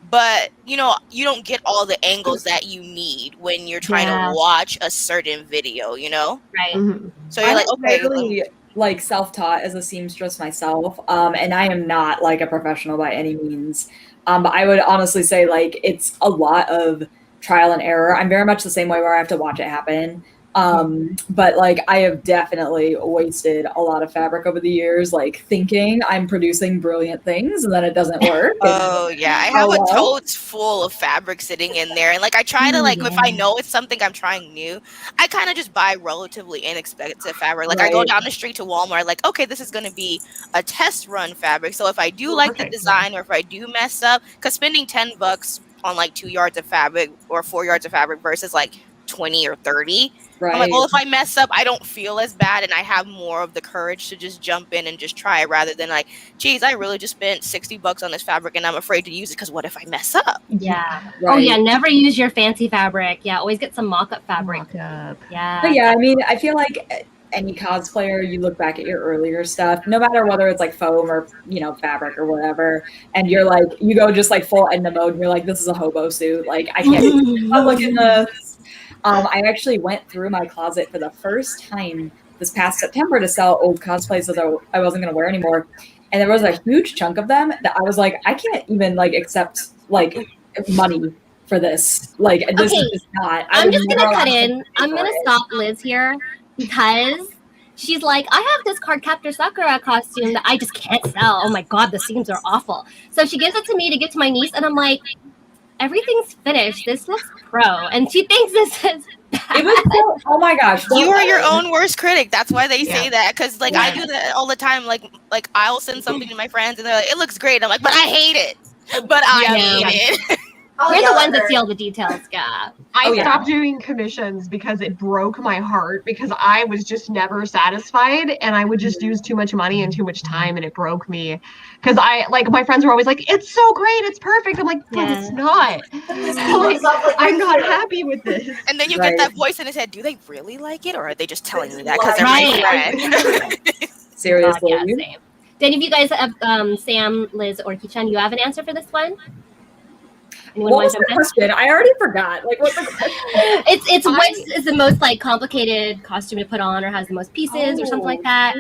But you don't get all the angles that you need when you're trying to watch a certain video, Right. So you're like, okay, really like self-taught as a seamstress myself, and I am not like a professional by any means. But I would honestly say like it's a lot of trial and error. I'm very much the same way where I have to watch it happen. But like I have definitely wasted a lot of fabric over the years, like thinking I'm producing brilliant things and then it doesn't work. Oh yeah, I have a totes full of fabric sitting in there, and like I try to like if I know it's something I'm trying new, I kind of just buy relatively inexpensive fabric. Like I go down the street to Walmart, like okay, this is going to be a test run fabric. So if I do like the design, or if I do mess up, because spending $10 on like 2 yards of fabric or 4 yards of fabric versus like 20 or 30. Right. I'm like, well, if I mess up, I don't feel as bad, and I have more of the courage to just jump in and just try, rather than like, geez, I really just spent $60 on this fabric and I'm afraid to use it because what if I mess up? Yeah. Right. Oh yeah, never use your fancy fabric. Yeah, always get some mock-up fabric. Mock-up. Yeah. But yeah, I mean, I feel like any cosplayer, you look back at your earlier stuff, no matter whether it's like foam or, you know, fabric or whatever, and you're like, you go just like full Edna mode, and you're like, this is a hobo suit. Like, I can't look at this. I actually went through my closet for the first time this past September to sell old cosplays that I wasn't going to wear anymore. And there was a huge chunk of them that I was like, I can't even like accept like money for this. Like, this is just not. I'm just going to cut in. I'm going to stop Liz here because she's like, I have this Cardcaptor Sakura costume that I just can't sell. Oh my God, the seams are awful. So she gives it to me to give to my niece, and I'm like, everything's finished. This looks pro. And she thinks this is it was so, oh my gosh. You are your own worst critic. That's why they say that. Because like I do that all the time. Like I'll send something to my friends and they're like, it looks great. I'm like, but I hate it. But I hate it. We're the ones that see all the details, yeah. I stopped doing commissions because it broke my heart, because I was just never satisfied, and I would just use too much money and too much time, and it broke me. Because my friends were always like, it's so great, it's perfect. I'm like, but it's not. Like, I'm not happy with this. And then you get that voice in his head, do they really like it, or are they just telling me that because they're my friend? Seriously. God, same. Do any of you guys have, Sam, Liz, or Kichan, you have an answer for this one? Anyone what was the question? I already forgot. Like, what's the question? It's what is the most like complicated costume to put on, or has the most pieces, or something like that.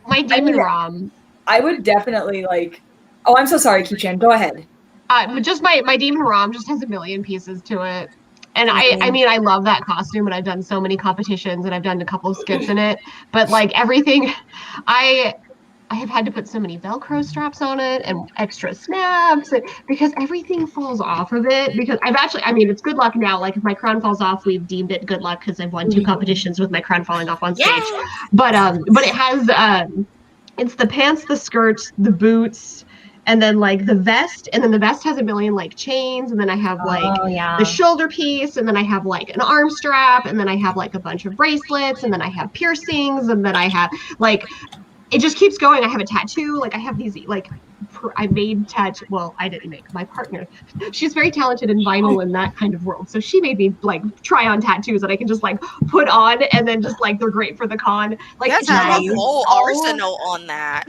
My Demon Rom. I would definitely like. Oh, I'm so sorry, Kichan. Go ahead. Just my Demon Rom just has a million pieces to it. And I mean, I love that costume, and I've done so many competitions, and I've done a couple of skits in it. But like everything, I have had to put so many Velcro straps on it and extra snaps because everything falls off of it. Because it's good luck now. Like if my crown falls off, we've deemed it good luck because I've won 2 competitions with my crown falling off on stage. But it has it's the pants, the skirts, the boots, and then like the vest, and then the vest has a million like chains, and then I have like the shoulder piece, and then I have like an arm strap, and then I have like a bunch of bracelets, and then I have piercings, and then I have like. It just keeps going. I have a tattoo. Like I have these like I made tattoo. Well, I didn't make. My partner, she's very talented in vinyl and that kind of world. So she made me like try on tattoos that I can just like put on, and then just like they're great for the con. Like that's a whole arsenal on that.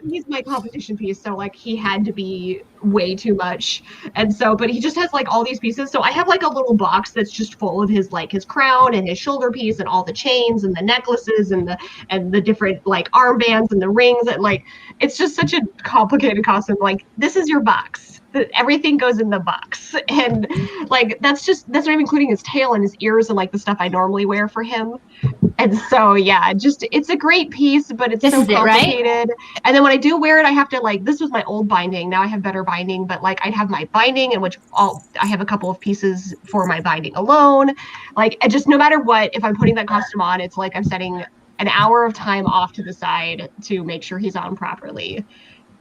He's my competition piece, so like he had to be way too much, and so but he just has like all these pieces. So I have like a little box that's just full of his like his crown and his shoulder piece and all the chains and the necklaces and the different like armbands and the rings, and like it's just such a complicated costume. Like this is your box. Everything goes in the box, and like that's not even including his tail and his ears and like the stuff I normally wear for him. And so just it's a great piece, but it's so complicated. Right? And then when I do wear it, I have to like this was my old binding. Now I have better binding, but like I'd have my binding in which I have a couple of pieces for my binding alone. Like and just no matter what, if I'm putting that costume on, it's like I'm setting an hour of time off to the side to make sure he's on properly.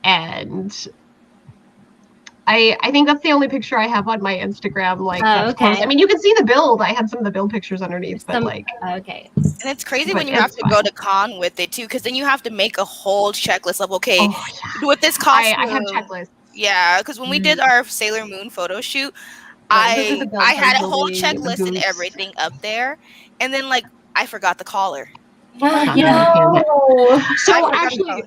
And I think that's the only picture I have on my Instagram. Like, that's close. I mean, you can see the build. I had some of the build pictures underneath, but like, and it's crazy when you have to go to con with it too, because then you have to make a whole checklist of with this costume. I have checklists. Yeah, because when we did our Sailor Moon photo shoot, I had a whole checklist and everything up there, and then like I forgot the collar. So actually.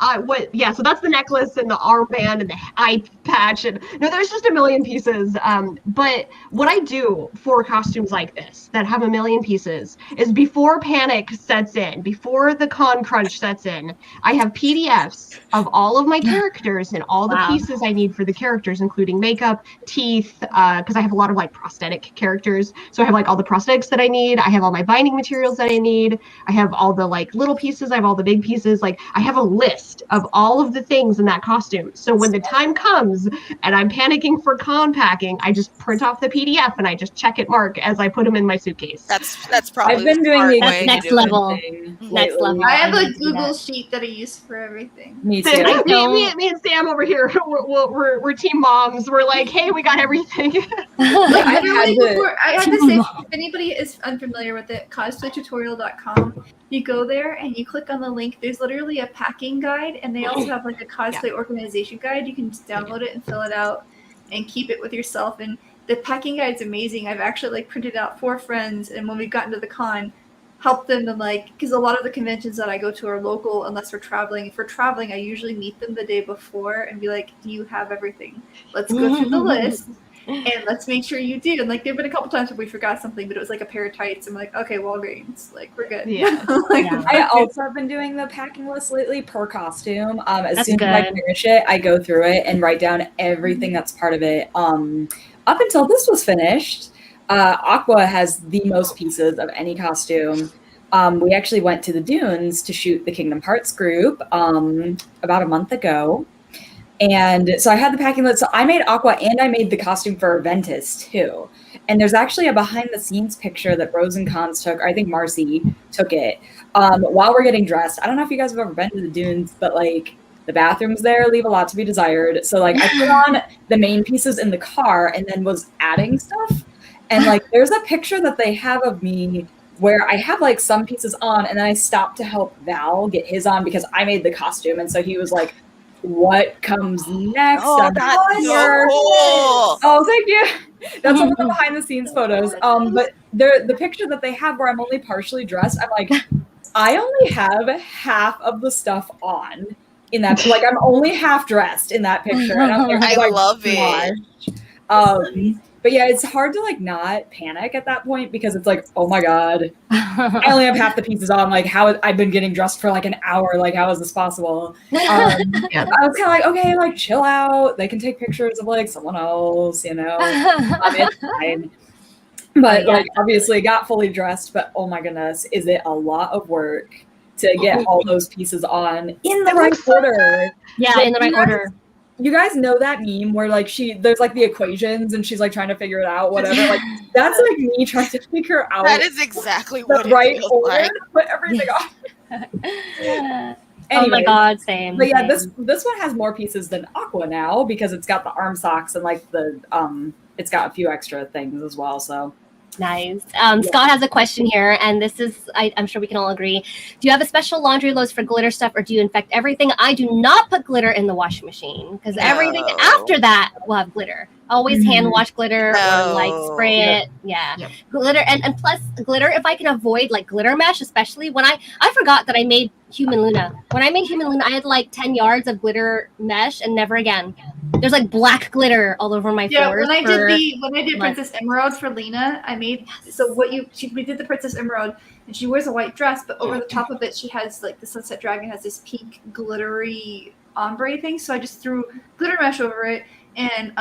So that's the necklace and the armband and the eye patch, and there's just a million pieces. But what I do for costumes like this that have a million pieces is before panic sets in, before the con crunch sets in, I have PDFs of all of my characters and all the pieces I need for the characters, including makeup, teeth, because I have a lot of like prosthetic characters. So I have like all the prosthetics that I need. I have all my binding materials that I need. I have all the like little pieces. I have all the big pieces. Like I have a list of all of the things in that costume. So when the time comes and I'm panicking for con packing, I just print off the PDF and I just check it mark as I put them in my suitcase. That's probably I've been doing the next level. Next level. I have a Google sheet that I use for everything. Me too. me and Sam over here, we're team moms. We're like, hey, we got everything. I had to say, if anybody is unfamiliar with it, cosplaytutorial.com. You go there and you click on the link. There's literally a packing guide, and they also have like a cosplay organization guide. You can just download it and fill it out and keep it with yourself. And the packing guide is amazing. I've actually like printed out 4 friends, and when we got into the con, help them and like, because a lot of the conventions that I go to are local unless we're traveling. If we're traveling, I usually meet them the day before and be like, do you have everything? Let's go through the list and let's make sure you do. And like, there've been a couple times where we forgot something, but it was like a pair of tights. I'm like, okay, Walgreens, like we're good. Yeah. Like, Yeah. I also have been doing the packing list lately per costume. As That's soon as I good. finish it, I go through it and write down everything that's part of it. Up until this was finished, Aqua has the most pieces of any costume. We actually went to the dunes to shoot the Kingdom Hearts group about a month ago. And so I had the packing list. So I made Aqua and I made the costume for Ventus too. And there's actually a behind the scenes picture that Rose and Cons took, or I think Marcy took it, while we're getting dressed. I don't know if you guys have ever been to the dunes, but like the bathrooms there leave a lot to be desired. So like I put on the main pieces in the car and then was adding stuff. And like there's a picture that they have of me where I have like some pieces on and then I stopped to help Val get his on because I made the costume. And so he was like, what comes next? Oh, that's so cool. Oh, thank you. That's one of the behind the scenes photos. But the picture that they have where I'm only partially dressed, I'm like, I only have half of the stuff on in that. Like I'm only half dressed in that picture. And I'm like, I love it. But yeah, it's hard to like not panic at that point because it's like, oh my God, I only have half the pieces on. Like how I've been getting dressed for like an hour. Like how is this possible? Yeah. I was kind of like, okay, like chill out. They can take pictures of like someone else, you know. It's fine. But like obviously got fully dressed. But oh my goodness, is it a lot of work to get all those pieces on in the right order? Yeah, So in the right order. You guys know that meme where like there's like the equations and she's like trying to figure it out, whatever. Like that's like me trying to figure out That is exactly the what it right feels order like. to put everything on. Oh my Anyways, God, same. But yeah, same. this one has more pieces than Aqua now because it's got the arm socks and like the it's got a few extra things as well. So Nice. Scott has a question here, and this is, I'm sure we can all agree. Do you have a special laundry loads for glitter stuff, or do you infect everything? I do not put glitter in the washing machine because everything after that will have glitter. Always hand wash glitter or like spray it. Yeah. Yep. Glitter and plus glitter, if I can avoid like glitter mesh, especially when I forgot that I made Human Luna. When I made Human Luna, I had like 10 yards of glitter mesh and never again. There's like black glitter all over my floors. When I did Princess Emerald for Lena, I made we did the Princess Emerald and she wears a white dress, but over the top of it she has like the Sunset Dragon has this pink glittery ombre thing. So I just threw glitter mesh over it, and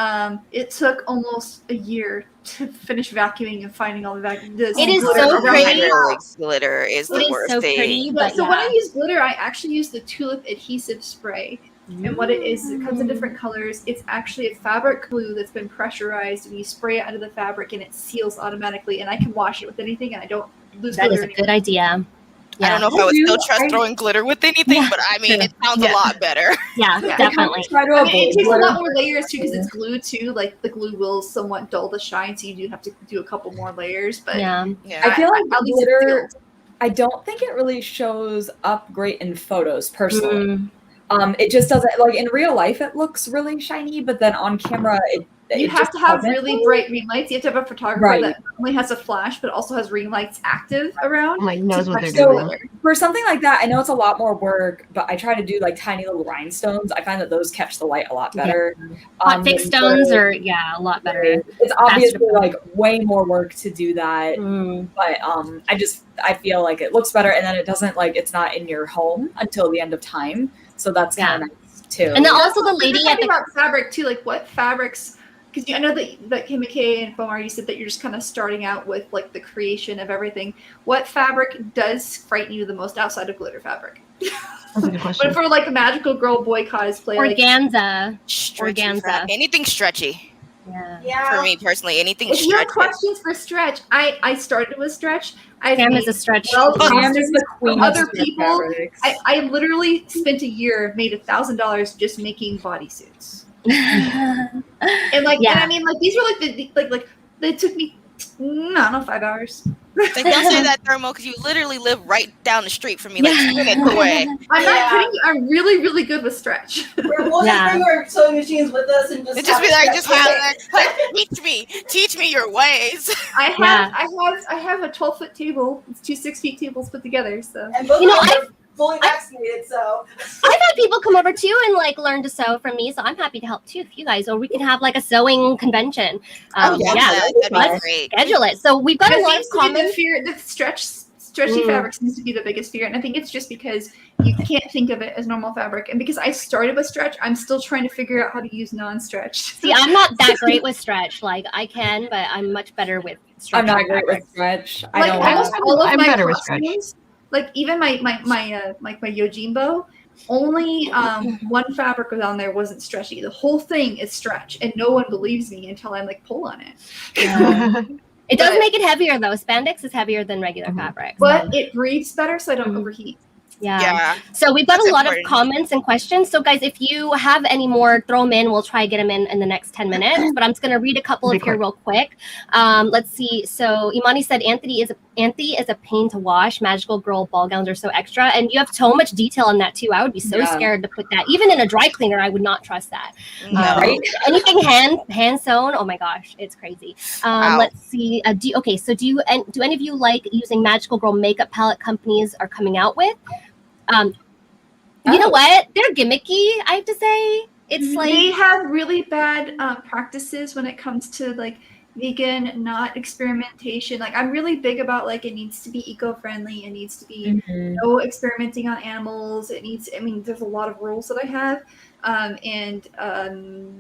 it took almost a year to finish vacuuming and finding all the vacuum. It is so pretty. Glitter is the worst thing. Pretty, but so when I use glitter, I actually use the tulip adhesive spray. And what it is, it comes in different colors. It's actually a fabric glue that's been pressurized, and you spray it under the fabric, and it seals automatically. And I can wash it with anything, and I don't lose glitter. That is a good idea. Yeah. I don't know if I would still trust throwing glitter with anything, but I mean, it sounds a lot better. Yeah, definitely. It takes a lot more layers too because it's glue too. Like the glue will somewhat dull the shine, so you do have to do a couple more layers. But I feel like glitter. I don't think it really shows up great in photos personally. It just doesn't, like in real life it looks really shiny, but then on camera you have to have really bright ring lights. You have to have a photographer that only has a flash but also has ring lights active around. Like knows what they're doing. For something like that, I know it's a lot more work, but I try to do like tiny little rhinestones. I find that those catch the light a lot better. Hot fake stones are a lot better. It's obviously like way more work to do that, but I feel like it looks better, and then it doesn't like it's not in your home until the end of time. So that's kind of nice too. And then also the lady at the about fabric too, like what fabrics? Because I know that HimeKaye and Fomhar, you said that you're just kind of starting out with like the creation of everything. What fabric does frighten you the most outside of glitter fabric? That's a good question. But for like a Magical Girl boy cosplay, organza, organza, anything stretchy. Yeah. For me personally, anything if stretchy. You have questions for stretch. I started with stretch. Cam is a stretch. Cam is the queen. Other people. I literally spent a year, made $1,000 just making bodysuits. And like, and I mean, like these were like they took me, I don't know, 5 hours. It's like, don't say that, Thermo, because you literally live right down the street from me, like 2 minutes away. I'm not kidding you. I'm really, really good with stretch. We'll just bring our sewing machines with us and just be like, teach me your ways. I have a 12-foot table. It's 2 6-feet tables put together. So and both are fully vaccinated, so I've had people come over too and like learn to sew from me, so I'm happy to help too if you guys, or we can have like a sewing convention. That'd be great. Schedule it. So we've got a lot of comments. The stretchy fabric seems to be the biggest fear, and I think it's just because you can't think of it as normal fabric, and because I started with stretch, I'm still trying to figure out how to use non-stretch. See, I'm not that great with stretch. Like I can, but I'm much better with stretch. I'm not great with stretch. Like almost all of my costumes, like even my Yojimbo, only one fabric was on there wasn't stretchy. The whole thing is stretch, and no one believes me until I like pull on it. It does make it heavier though. Spandex is heavier than regular fabric, but it breathes better, so I don't overheat. Yeah. So we've got a lot of comments and questions. So guys, if you have any more, throw them in. We'll try to get them in the next 10 minutes. But I'm just going to read a couple of here real quick. Let's see. So Imani said, Anthony is a pain to wash. Magical Girl ball gowns are so extra. And you have so much detail on that too. I would be so scared to put that. Even in a dry cleaner, I would not trust that. Right? Anything hand sewn, oh my gosh, it's crazy. Let's see. Do any of you like using Magical Girl makeup palette companies are coming out with? You know what? They're gimmicky, I have to say. It's like they have really bad practices when it comes to like vegan, not experimentation. Like I'm really big about like it needs to be eco-friendly. It needs to be no experimenting on animals. It needs. I mean, there's a lot of rules that I have, and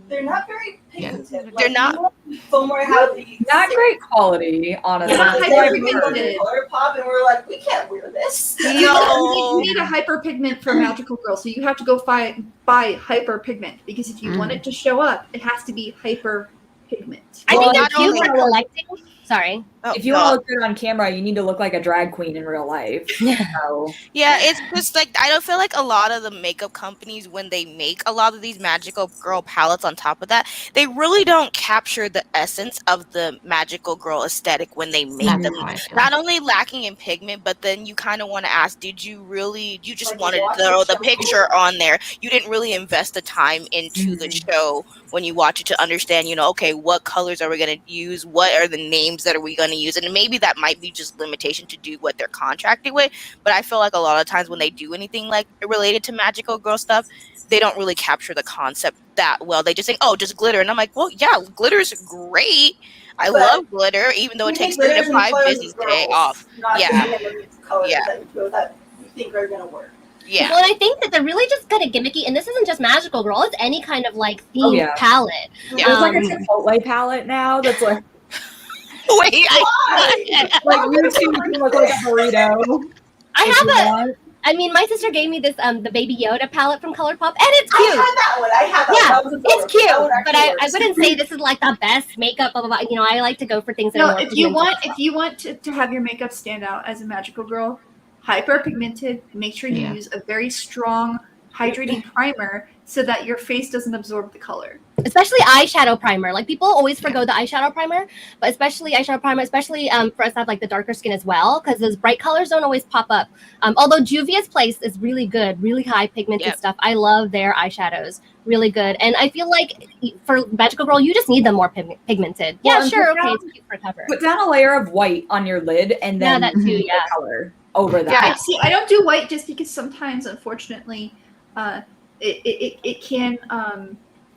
they're not very pigmented. Like, they're not. Fomhar have the not great quality, honestly. Color pop, and we're like, we can't wear this. No, you need a hyperpigment for Magical Girl, so you have to go buy hyperpigment because if you want it to show up, it has to be hyperpigment. I think they're cute for collecting. Sorry. If you want to look good on camera, you need to look like a drag queen in real life. Yeah. So. Yeah, it's just like I don't feel like a lot of the makeup companies, when they make a lot of these Magical Girl palettes on top of that, they really don't capture the essence of the Magical Girl aesthetic when they make them. Not only lacking in pigment, but then you kind of want to ask, you just wanted to throw the picture on there. You didn't really invest the time into the show when you watch it to understand, okay, what colors are we going to use? What are the names that are we going to use? And maybe that might be just limitation to do what they're contracted with. But I feel like a lot of times when they do anything like related to Magical Girl stuff, they don't really capture the concept that well. They just think, oh, just glitter. And I'm like, well, yeah, glitter is great. I love glitter, even though it takes 3 to 5 business days off. Colors that you think are going to work. Yeah. Well, I think that they're really just kind of gimmicky, and this isn't just Magical Girl; it's any kind of like themed palette. Yeah. There's like a Chipotle palette now that's like. Wait, like you two can look like a burrito. I mean, my sister gave me this the Baby Yoda palette from ColourPop, and it's cute. I had that one. Yeah, it's cute, but I wouldn't say this is like the best makeup. Blah, blah, blah. I like to go for things that are more if you want to have your makeup stand out as a Magical Girl, hyperpigmented. Make sure you use a very strong hydrating primer so that your face doesn't absorb the color. Especially eyeshadow primer. Like people always forgo the eyeshadow primer, but especially eyeshadow primer, especially for us to have like the darker skin as well, because those bright colors don't always pop up. Although Juvia's Place is really good, really high pigmented stuff. I love their eyeshadows, really good. And I feel like for Magical Girl, you just need them more pigmented. Well, yeah, sure, okay, it's cute for cover. Put down a layer of white on your lid, and then that too, color over that. Yeah, see, I don't do white just because sometimes, unfortunately, it can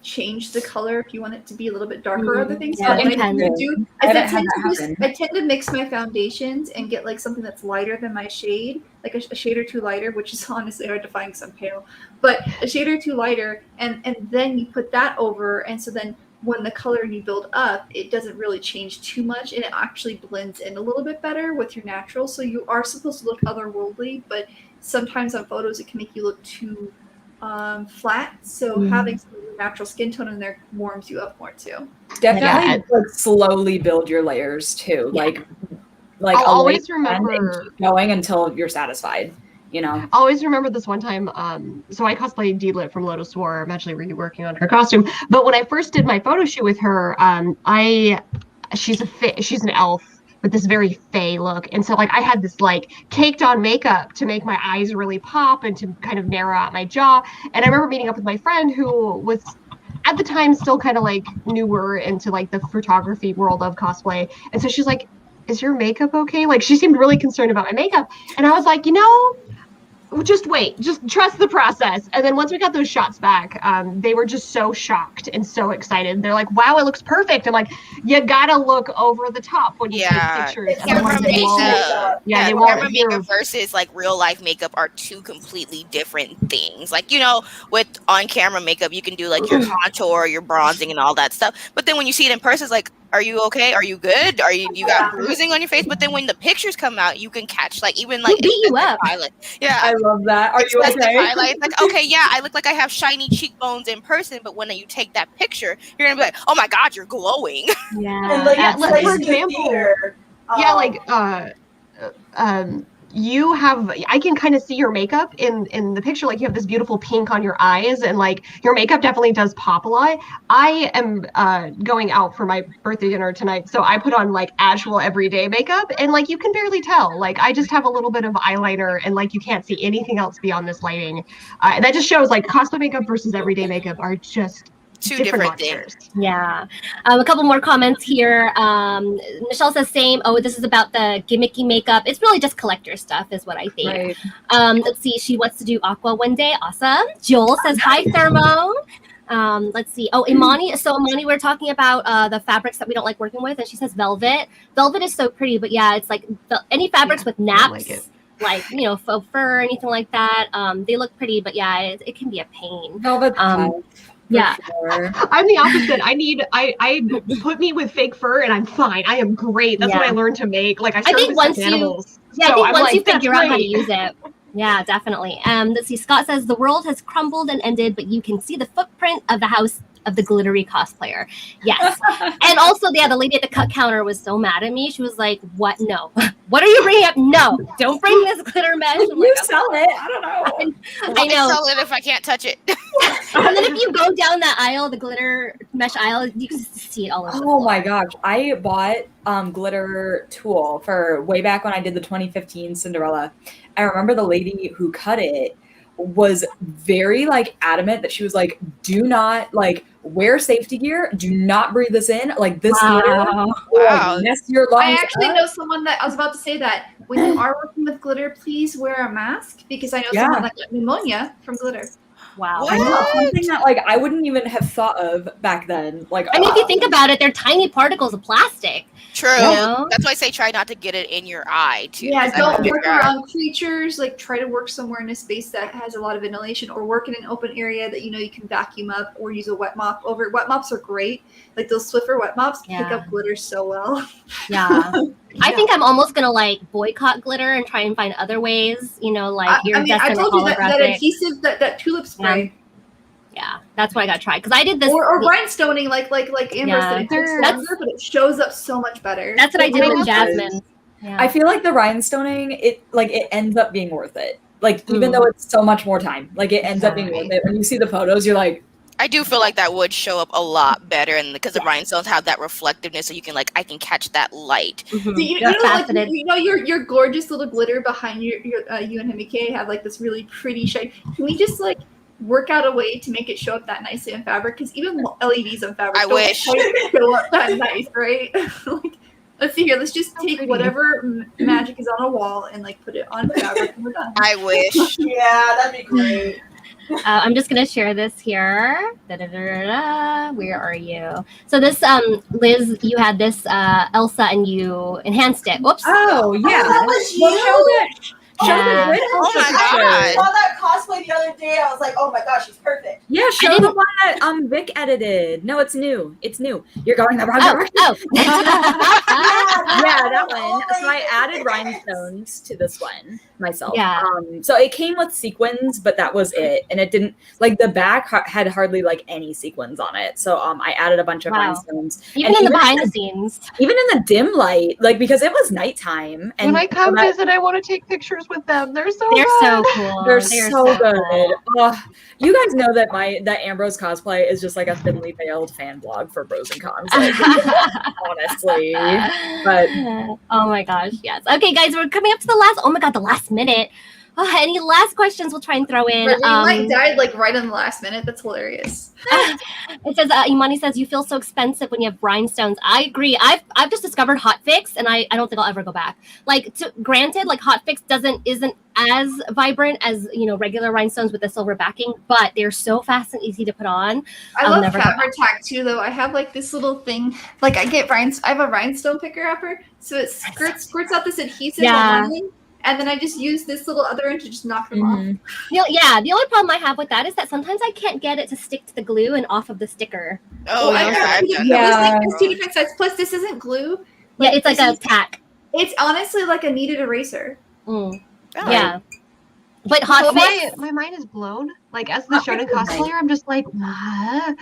change the color if you want it to be a little bit darker or other things. Yeah, I tend to mix my foundations and get like something that's lighter than my shade, like a shade or two lighter, which is honestly hard to find because I'm pale, but a shade or two lighter, and then you put that over, and so then when the color you build up, it doesn't really change too much, and it actually blends in a little bit better with your natural. So you are supposed to look otherworldly, but sometimes on photos it can make you look too flat. So having some of your natural skin tone in there warms you up more too. Definitely like slowly build your layers too. Like I'll always remember going until you're satisfied. I always remember this one time. So I cosplayed D-Lit from Lotus War. I'm actually reworking on her costume. But when I first did my photo shoot with her, she's an elf with this very fey look. And so like I had this like caked on makeup to make my eyes really pop and to kind of narrow out my jaw. And I remember meeting up with my friend who was at the time still kind of like newer into like the photography world of cosplay. And so she's like, is your makeup okay? Like she seemed really concerned about my makeup. And I was like, just wait, just trust the process. And then once we got those shots back, they were just so shocked and so excited. They're like, wow, it looks perfect. I'm like, you gotta look over the top when you take pictures. Camera makeup. They won't camera makeup versus like real life makeup are two completely different things. Like, with on camera makeup, you can do like your contour, your bronzing and all that stuff. But then when you see it in person, it's like, are you okay? Are you good? You got bruising on your face? But then when the pictures come out, you can catch like even like beat you up. Yeah, I love that. Are you okay? It's like, okay, yeah, I look like I have shiny cheekbones in person, but when you take that picture, you're gonna be like, oh my god, you're glowing. Yeah. And like, for example, I can kind of see your makeup in the picture. Like you have this beautiful pink on your eyes, and like your makeup definitely does pop a lot. I am going out for my birthday dinner tonight, so I put on like actual everyday makeup, and like you can barely tell. Like I just have a little bit of eyeliner, and like you can't see anything else beyond this lighting. And that just shows like cosplay makeup versus everyday makeup are just two different things. Yeah. A couple more comments here. Michelle says same. Oh, this is about the gimmicky makeup. It's really just collector stuff is what I think. Right. Let's see. She wants to do aqua one day. Awesome. Joel says hi, Thermo. Let's see. Oh, Imani. So Imani, we're talking about the fabrics that we don't like working with, and she says velvet. Velvet is so pretty, but yeah, it's like any fabrics with naps. Like faux fur or anything like that. They look pretty, but yeah, it can be a pain. Velvet. Yeah, sure. I'm the opposite. I put me with fake fur and I'm fine. I am great. That's what I learned to make. Like I think once animals. I think once you figure out how to use it. Yeah, definitely. Let's see. Scott says the world has crumbled and ended, but you can see the footprint of the house of the glittery cosplayer. Yes. And also, the lady at the cut counter was so mad at me. She was like, what? No. What are you bringing up? No, don't bring this glitter mesh. I'm You sell it. I don't know. I know. I'll sell it if I can't touch it. And then if you go down that aisle, the glitter mesh aisle, you can see it all over. Oh my gosh. I bought glitter tulle for way back when I did the 2015 Cinderella. I remember the lady who cut it was very like adamant that she was like, do not like wear safety gear, do not breathe this in, like this glitter will mess your lungs. I actually know someone that I was about to say that when you are working with glitter, please wear a mask because I know someone that got pneumonia from glitter. Wow. I know, something that like I wouldn't even have thought of back then. Like I mean, if you think about it, they're tiny particles of plastic. True. That's why I say try not to get it in your eye too. Yeah, don't work around creatures. Like try to work somewhere in a space that has a lot of ventilation, or work in an open area that you can vacuum up, or use a wet mop over. Wet mops are great. Like those Swiffer wet mops pick up glitter so well. Yeah. I think I'm almost gonna like boycott glitter and try and find other ways. Like I told you that adhesive, that tulip spray. Yeah, that's what I got to try because I did this. Or rhinestoning, like Ambrose said. It takes longer, but it shows up so much better. That's what I did with Jasmine. Yeah. I feel like the rhinestoning, it ends up being worth it. Like even though it's so much more time, like it ends up being worth it. When you see the photos, you're like, I do feel like that would show up a lot better, and because the rhinestones have that reflectiveness, so you can I can catch that light. Mm-hmm. Your gorgeous little glitter behind you and HimeKaye have like this really pretty shine. Can we just work out a way to make it show up that nicely in fabric? Because even LEDs on fabric don't show up that nice, right? Let's see here. Let's just take whatever magic is on a wall and put it on fabric, and we're done. I wish. Yeah, that'd be great. I'm just gonna share this here. Where are you? So this, Liz, you had this Elsa, and you enhanced it. Whoops. Oh yeah. that was you. Oh my god! I saw that cosplay the other day. I was like, oh my gosh, she's perfect. Yeah, show the one that Vic edited. No, it's new. It's new. You're going the wrong direction. Yeah, that one. So I added rhinestones to this one. myself. Yeah. So it came with sequins, but that was it, and it didn't like the back had hardly like any sequins on it. So I added a bunch of Wow. rhinestones, Even in the behind the scenes, even in the dim light, like because it was nighttime. And when I come visit, I want to take pictures with them. They're so they're good. so cool. they're so good. Cool. You guys know that that Ambrose Cosplay is just like a thinly veiled fan blog for pros and cons. Like, honestly, but oh my gosh, yes. Okay, guys, we're coming up to the last minute. Oh, any last questions we'll try and throw in? You might died like right in the last minute. That's hilarious. It says Imani says you feel so expensive when you have rhinestones. I agree. I've just discovered hotfix, and I don't think I'll ever go back. Like, granted, like hotfix isn't as vibrant as regular rhinestones with the silver backing, but they're so fast and easy to put on. I love fabric tack too, though. I have like this little thing. Like I have a rhinestone picker upper, so it squirts out this adhesive on one end. And then I just use this little other end to just knock them off. The only problem I have with that is that sometimes I can't get it to stick to the glue and off of the sticker. There's two different sides. Plus, this isn't glue. Like, it's like a tack. It's honestly like a kneaded eraser. Yeah. But hotfix. My mind is blown. Like, as the shonen cosplayer, I'm just like, what?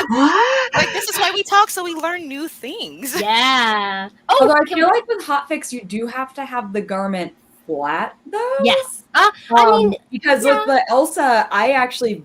What? Like, this is why we talk, so we learn new things. Yeah. Although I feel like with hotfix, you do have to have the garment flat, though. Yes. I mean, because with the Elsa, I actually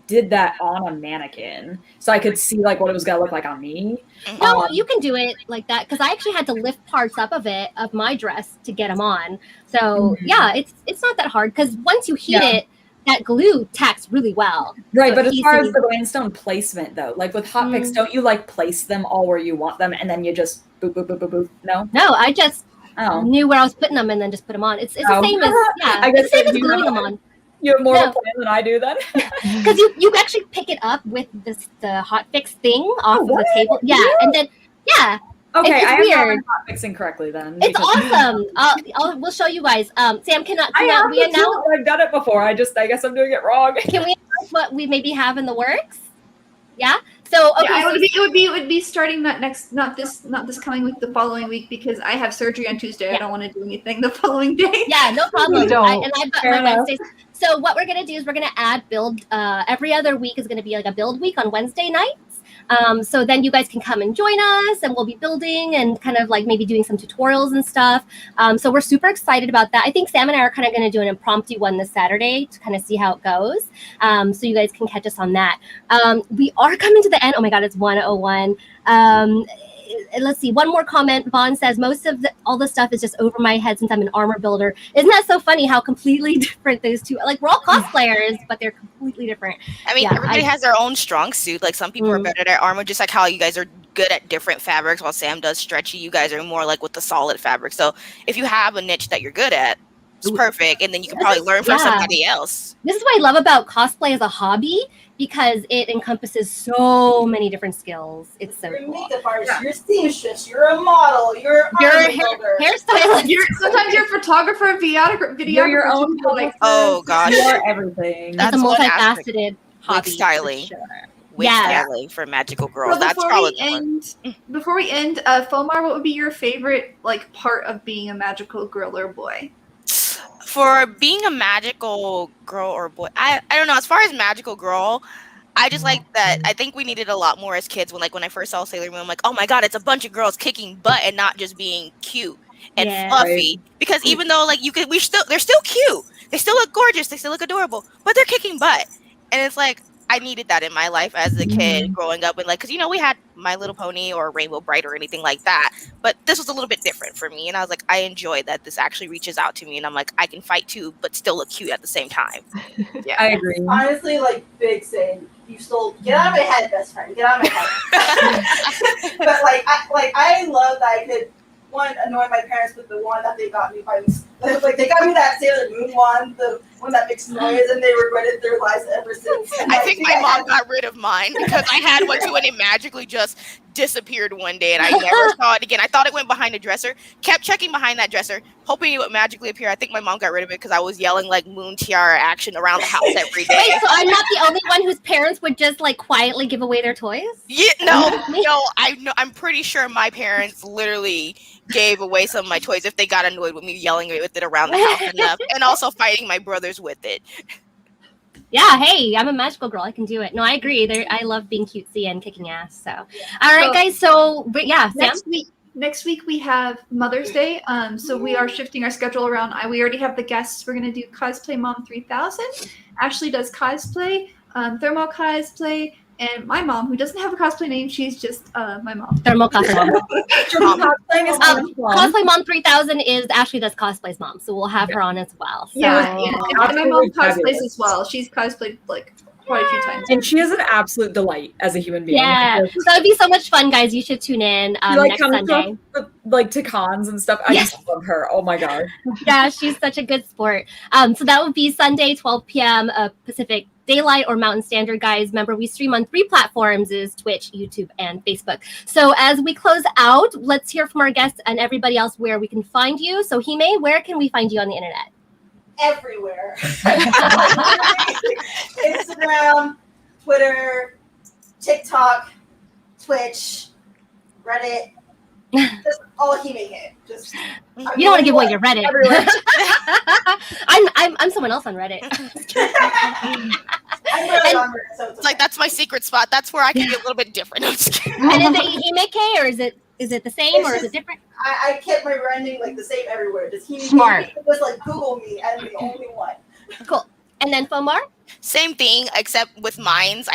did that on a mannequin, so I could see like what it was gonna look like on me. No, you can do it like that because I actually had to lift parts up of my dress to get them on. So yeah, it's not that hard because once you heat it, that glue tacks really well. Right, so but as far as the rhinestone placement, though, like with hotfix, don't you like place them all where you want them and then you just boop boop boop boop boop? No, I just knew where I was putting them and then just put them on. It's the same as I guess it's the same as gluing them on. You have more of a plan than I do then. Because you actually pick it up with the hotfix thing off of the table. Yeah, and then Okay, it's I weird. am not fixing correctly then. It's awesome. We'll show you guys. Sam, can we announce? I've done it before. I guess I'm doing it wrong. Can we announce what we maybe have in the works? Yeah. So it would be starting not this coming week, the following week, because I have surgery on Tuesday. I don't want to do anything the following day. Yeah, no problem. You don't. And I've got my Wednesdays. So what we're gonna do is we're gonna add build. Every other week is gonna be like a build week on Wednesday nights. So then you guys can come and join us, and we'll be building and kind of like maybe doing some tutorials and stuff. So we're super excited about that. I think Sam and I are kind of going to do an impromptu one this Saturday to kind of see how it goes. So you guys can catch us on that. We are coming to the end. Oh my God, it's 1:01. Let's see. One more comment. Vaughn says most of all the stuff is just over my head since I'm an armor builder. Isn't that so funny how completely different those two? Like we're all cosplayers, but they're completely different. I mean, everybody has their own strong suit. Like some people are better at armor, just like how you guys are good at different fabrics. While Sam does stretchy, you guys are more like with the solid fabric. So if you have a niche that you're good at, it's perfect, and then you can probably learn from somebody else. This is what I love about cosplay as a hobby, because it encompasses so many different skills. It's so You're a cool. makeup artist, you're a seamstress, you're a model, you're a hairstylist. Sometimes you're a photographer, videographer. You're your own like, oh gosh, you are everything. That's a multifaceted hobby. Wig styling. For sure. Wig styling for Magical Girl. Well, That's probably before we end, Fomhar, what would be your favorite like part of being a magical girl or boy? For being a magical girl or boy, I don't know. As far as magical girl, I just like that. I think we needed a lot more as kids. When I first saw Sailor Moon, I'm like, oh my God, it's a bunch of girls kicking butt and not just being cute and fluffy. Because even though like they're still cute. They still look gorgeous. They still look adorable, but they're kicking butt. And it's like, I needed that in my life as a kid growing up, and like, because we had My Little Pony or Rainbow Brite or anything like that, but this was a little bit different for me, and I was like, I enjoy that this actually reaches out to me, and I'm like, I can fight too, but still look cute at the same time. Yeah, I agree. Honestly, like big saying, you stole. Get out of my head, best friend. Get out of my head. But I love that I could annoy my parents with the one that they got me by mistake. Like they got me that Sailor Moon one, the one that makes noise, and they regretted their lives ever since. And I think my mom got rid of mine because I had one too, and it magically just disappeared one day, and I never saw it again. I thought it went behind a dresser. Kept checking behind that dresser, hoping it would magically appear. I think my mom got rid of it because I was yelling like Moon Tiara action around the house every day. Wait, so I'm not the only one whose parents would just like quietly give away their toys? Yeah, no. I'm pretty sure my parents literally gave away some of my toys if they got annoyed with me yelling with it around the house enough, and also fighting my brothers with it. Yeah, hey, I'm a magical girl. I can do it. No, I agree. I love being cutesy and kicking ass. So, all right, guys. So, but yeah, Sam. Next week we have Mother's Day. So we are shifting our schedule around. We already have the guests. We're gonna do Cosplay Mom 3000. Ashley does cosplay. ThermoCosplay. And my mom, who doesn't have a cosplay name, she's just my mom. ThermoCosplay. Cosplay Mom 3000 is Ashley does cosplay's mom, so we'll have her on as well. So. Yeah, and my mom cosplays as well. She's cosplayed like quite a few times. And she is an absolute delight as a human being. Yeah, so it'd be so much fun, guys. You should tune in next Sunday. To cons and stuff. I just love her. Oh my god. Yeah, she's such a good sport. So that would be Sunday, 12 p.m. Pacific Daylight or Mountain Standard, guys. Remember, we stream on 3 platforms: is Twitch, YouTube, and Facebook. So as we close out, let's hear from our guests and everybody else where we can find you. So Hime, where can we find you on the internet? Everywhere. Instagram, Twitter, TikTok, Twitch, Reddit. Just all HimeKaye. You don't want to give away your Reddit. I'm someone else on Reddit. I'm really on Reddit, so it's like that's my secret spot. That's where I can be a little bit different. I'm just kidding. And is it HimeKaye or is it the same or is it different? I kept my branding like the same everywhere. Just HimeKaye. Smart. It was like Google me. I'm the only one. Cool. And then Fomhar? Same thing, except with mines.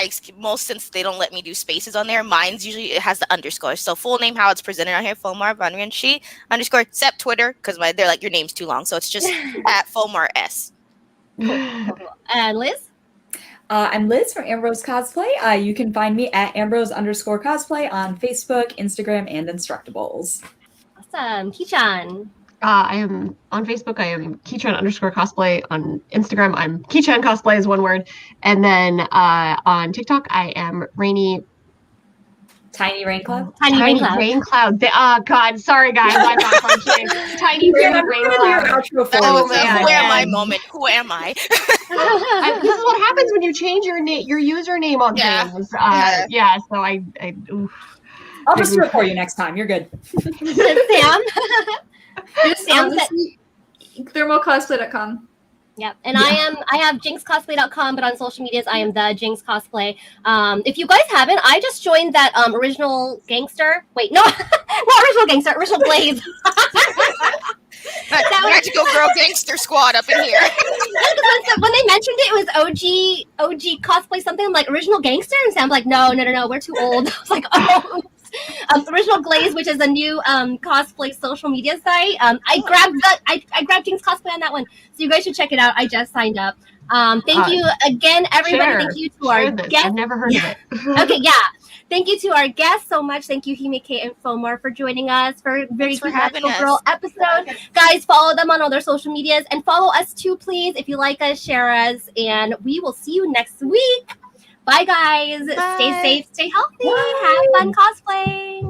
Since they don't let me do spaces on there, mines usually it has the underscore. So full name, how it's presented on here, Fomhar Banrion Shi _ except Twitter, because they're like your name's too long, so it's just at Fomhar S. And Liz? I'm Liz from Ambrose Cosplay. You can find me at Ambrose _ Cosplay on Facebook, Instagram, and Instructables. Awesome. Kichan? I am on Facebook. I am Kichan _ Cosplay. On Instagram, I'm Kichan Cosplay is one word. And then on TikTok, I am Rainy. Tiny Rain Cloud? Tiny Rain Cloud. God, sorry guys. I'm not functioning. Tiny Rain Cloud. Who am I moment? Who am I? This is what happens when you change your username on things. So oof. I'll just do it for you next time. You're good. Sam? Sam ThermoCosplay.com. Yep. And yeah. I have JinxCosplay.com, but on social medias, I am the Jinx Cosplay. If you guys haven't, I just joined that original gangster. Wait, no, not original gangster, original Blaze. That Magical Girl Gangster Squad up in here. When they mentioned it was OG Cosplay something, I'm like, original gangster? And Sam's like, no, we're too old. I was like, oh. Original Glaze, which is a new cosplay social media site. I grabbed Jinx Cosplay on that one, so you guys should check it out. I just signed up. Thank you again, everybody. Thank you to our guests. I've never heard of it. Okay, yeah. Thank you to our guests so much. Thank you, HimeKaye and Fomhar, for joining us for a very cute Magical Girl episode. Guys, follow them on all their social medias and follow us too, please. If you like us, share us, and we will see you next week. Bye, guys. Bye. Stay safe, stay healthy. Bye. Have fun cosplaying.